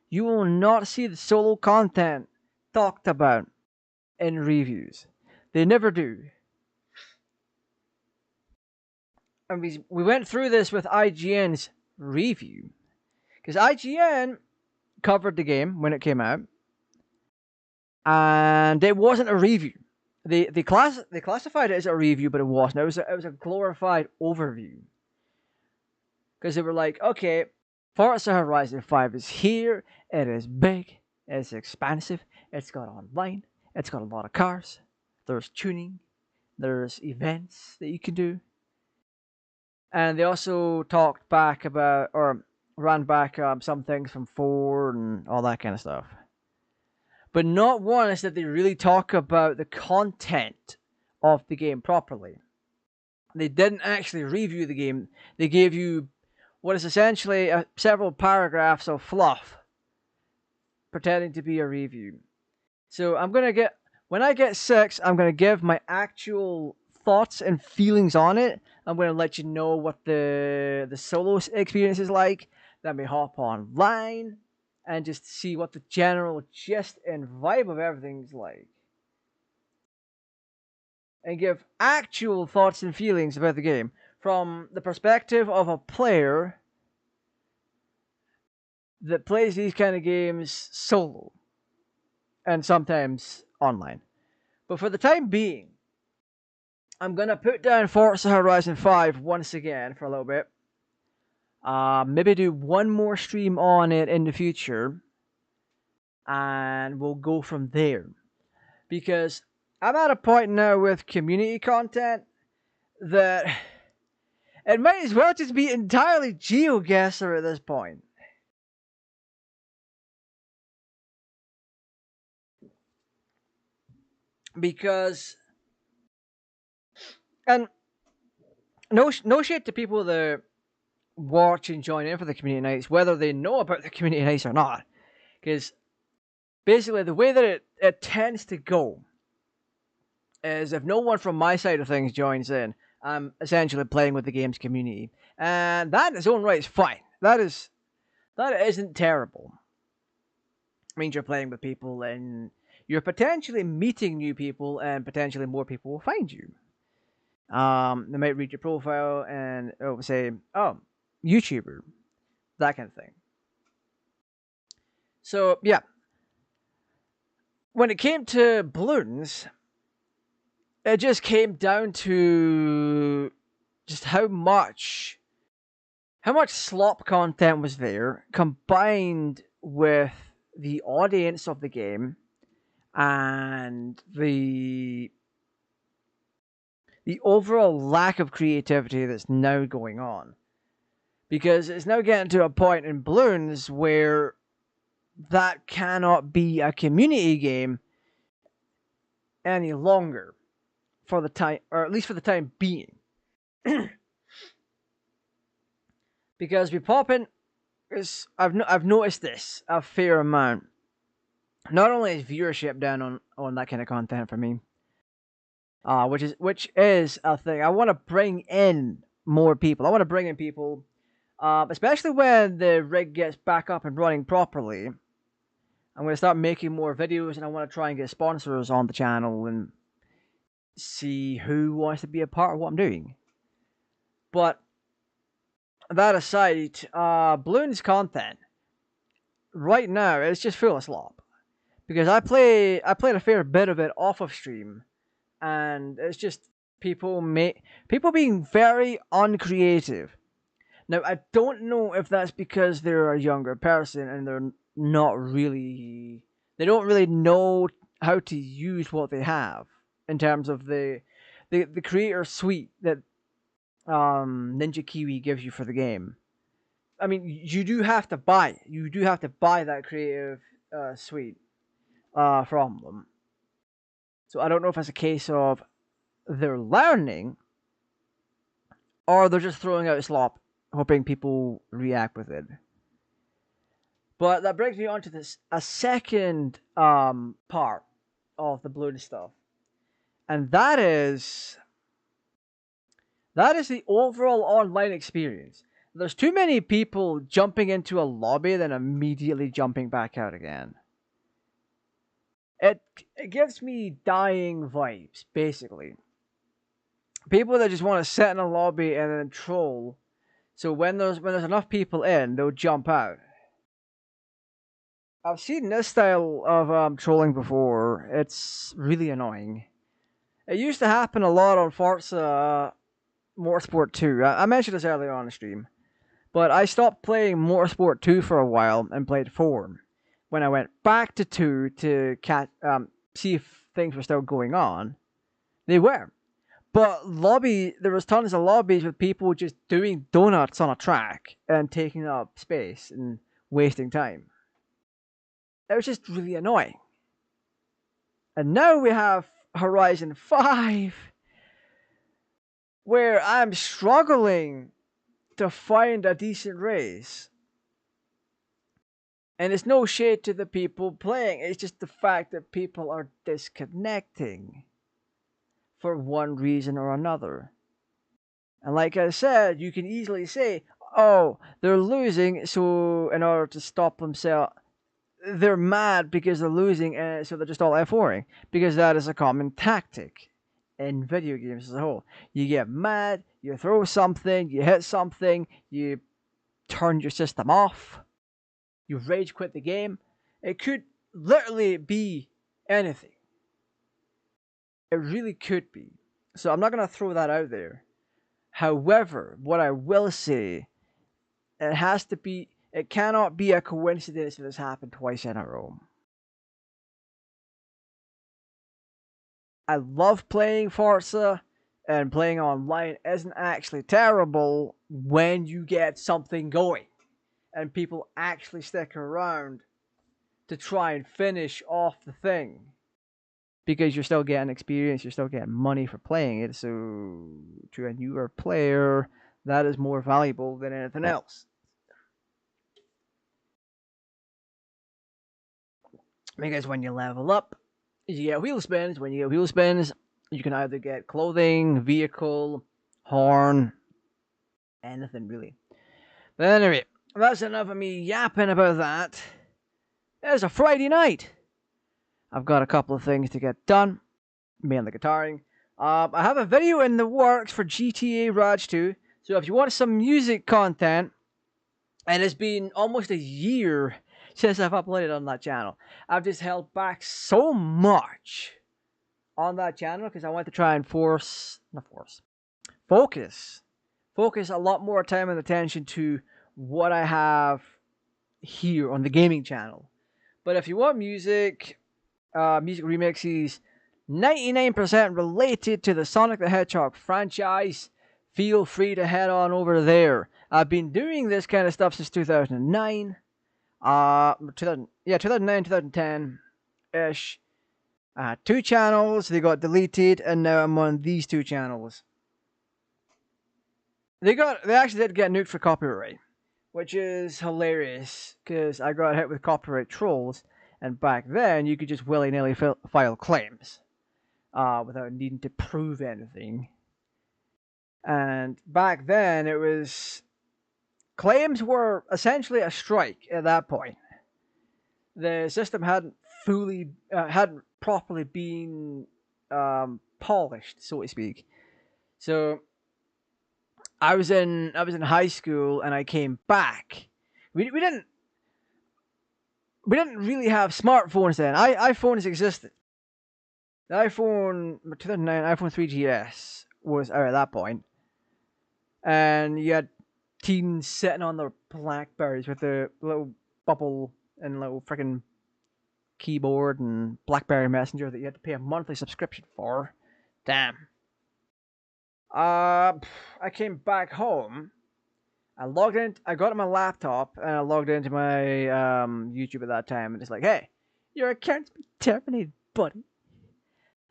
you will not see the solo content talked about in reviews. They never do. And we went through this with IGN's review, because IGN covered the game when it came out, and it wasn't a review. They classified it as a review, but it wasn't. It was a glorified overview, because they were like, okay, Forza Horizon 5 is here. It is big. It's expansive. It's got online. It's got a lot of cars. There's tuning. There's events that you can do. And they also talked back about, or ran back some things from 4 and all that kind of stuff. But not once did they really talk about the content of the game properly. They didn't actually review the game. They gave you what is essentially several paragraphs of fluff pretending to be a review. So when I get 6, I'm going to give my actual thoughts and feelings on it. I'm going to let you know what the solo experience is like. Then we hop online and just see what the general gist and vibe of everything's like. And give actual thoughts and feelings about the game from the perspective of a player that plays these kind of games solo and sometimes online. But for the time being, I'm going to put down Forza Horizon 5 once again for a little bit. Maybe do one more stream on it in the future. And we'll go from there. Because I'm at a point now with community content that it might as well just be entirely GeoGuessr at this point. Because, and no shit to people that watch and join in for the community nights, whether they know about the community nights or not. Because basically the way that it tends to go is if no one from my side of things joins in, I'm essentially playing with the game's community. And that in its own right is fine. That isn't terrible. It means you're playing with people and you're potentially meeting new people, and potentially more people will find you. They might read your profile and it will say, oh, YouTuber, that kind of thing. So, yeah. When it came to balloons, it just came down to just how much slop content was there, combined with the audience of the game and the overall lack of creativity that's now going on. Because it's now getting to a point in balloons where that cannot be a community game any longer, for the time, or at least for the time being. Because we pop in, I've noticed this a fair amount. Not only is viewership down on that kind of content for me, which is a thing. I want to bring in more people. I want to bring in people, especially when the rig gets back up and running properly. I'm going to start making more videos, and I want to try and get sponsors on the channel and see who wants to be a part of what I'm doing. But that aside, Bloons content right now is just full of slop, because I played a fair bit of it off of stream, and it's just people being very uncreative. Now, I don't know if that's because they're a younger person and they don't really know how to use what they have in terms of the creator suite that Ninja Kiwi gives you for the game. I mean, you do have to buy it. You do have to buy that creative suite from them. So I don't know if it's a case of they're learning or they're just throwing out slop, hoping people react with it. But that brings me on to this a second part of the balloon stuff, and that is the overall online experience. There's too many people jumping into a lobby then immediately jumping back out again. It gives me dying vibes, basically. People that just want to sit in a lobby and then troll. So when there's enough people in, they'll jump out. I've seen this style of trolling before. It's really annoying. It used to happen a lot on Forza Motorsport 2. I mentioned this earlier on the stream. But I stopped playing Motorsport 2 for a while and played 4. When I went back to 2 to see if things were still going on, they were. But there was tons of lobbies with people just doing donuts on a track and taking up space and wasting time. It was just really annoying. And now we have Horizon 5, where I'm struggling to find a decent race. And it's no shade to the people playing, it's just the fact that people are disconnecting for one reason or another. And like I said, you can easily say, oh, they're losing, so in order to stop themselves, they're mad because they're losing, and so they're just all F4ing. Because that is a common tactic in video games as a whole. You get mad, you throw something, you hit something, you turn your system off, you rage quit the game. It could literally be anything. It really could be. So I'm not going to throw that out there. However, what I will say, it cannot be a coincidence that it's happened twice in a row. I love playing Forza, and playing online isn't actually terrible when you get something going and people actually stick around to try and finish off the thing. Because you're still getting experience, you're still getting money for playing it, so to a newer player, that is more valuable than anything else. Because when you level up, you get wheel spins. When you get wheel spins, you can either get clothing, vehicle, horn, anything really. But anyway, that's enough of me yapping about that. It's a Friday night. I've got a couple of things to get done, mainly guitaring. I have a video in the works for GTAraj 2, so if you want some music content, and it's been almost a year since I've uploaded on that channel. I've just held back so much on that channel because I want to try and focus a lot more time and attention to what I have here on the gaming channel. But if you want music remixes 99% related to the Sonic the Hedgehog franchise, feel free to head on over there. I've been doing this kind of stuff since 2009. 2009, 2010-ish. I had 2 channels, they got deleted, and now I'm on these 2 channels. They actually did get nuked for copyright, which is hilarious, because I got hit with copyright trolls, and back then you could just willy-nilly file claims without needing to prove anything. And back then claims were essentially a strike at that point. The system hadn't properly been polished, so to speak. So I was in high school and I came back. We didn't really have smartphones then. iPhones existed. The iPhone 2009 iPhone 3GS was out at that point, and you had teens sitting on their Blackberries with a little bubble and little freaking keyboard and BlackBerry Messenger that you had to pay a monthly subscription for. Damn. I came back home. I logged in. I got on my laptop and I logged into my YouTube at that time, and it's like, "Hey, your account's been terminated, buddy."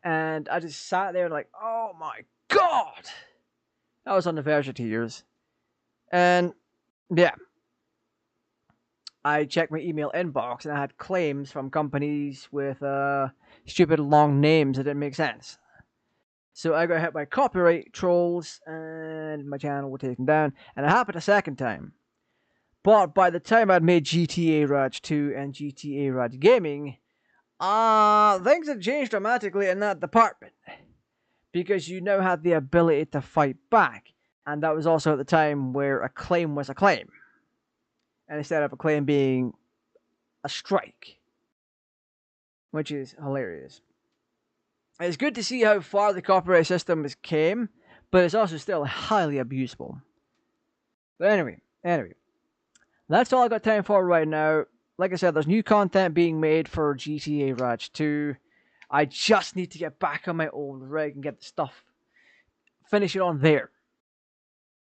And I just sat there like, "Oh my god!" I was on the verge of tears, and yeah, I checked my email inbox and I had claims from companies with stupid long names that didn't make sense. So I got hit by copyright trolls and my channel was taken down. And it happened a second time. But by the time I'd made GTA Raj 2 and GTArajgaming, things had changed dramatically in that department. Because you now had the ability to fight back. And that was also at the time where a claim was a claim. And instead of a claim being a strike. Which is hilarious. It's good to see how far the copyright system has came, but it's also still highly abusable. But anyway, that's all I got time for right now. Like I said, there's new content being made for GTA Raj 2. I just need to get back on my old rig and get the stuff, finish it on there.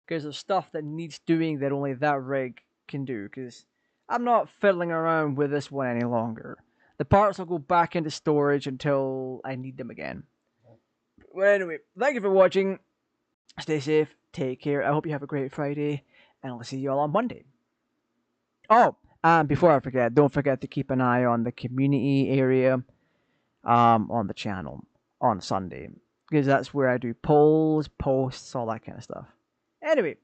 Because there's stuff that needs doing that only that rig can do. Because I'm not fiddling around with this one any longer. The parts will go back into storage until I need them again. Well, anyway, thank you for watching. Stay safe. Take care. I hope you have a great Friday. And I'll see you all on Monday. Oh, and before I forget, don't forget to keep an eye on the community area on the channel on Sunday. Because that's where I do polls, posts, all that kind of stuff. Anyway,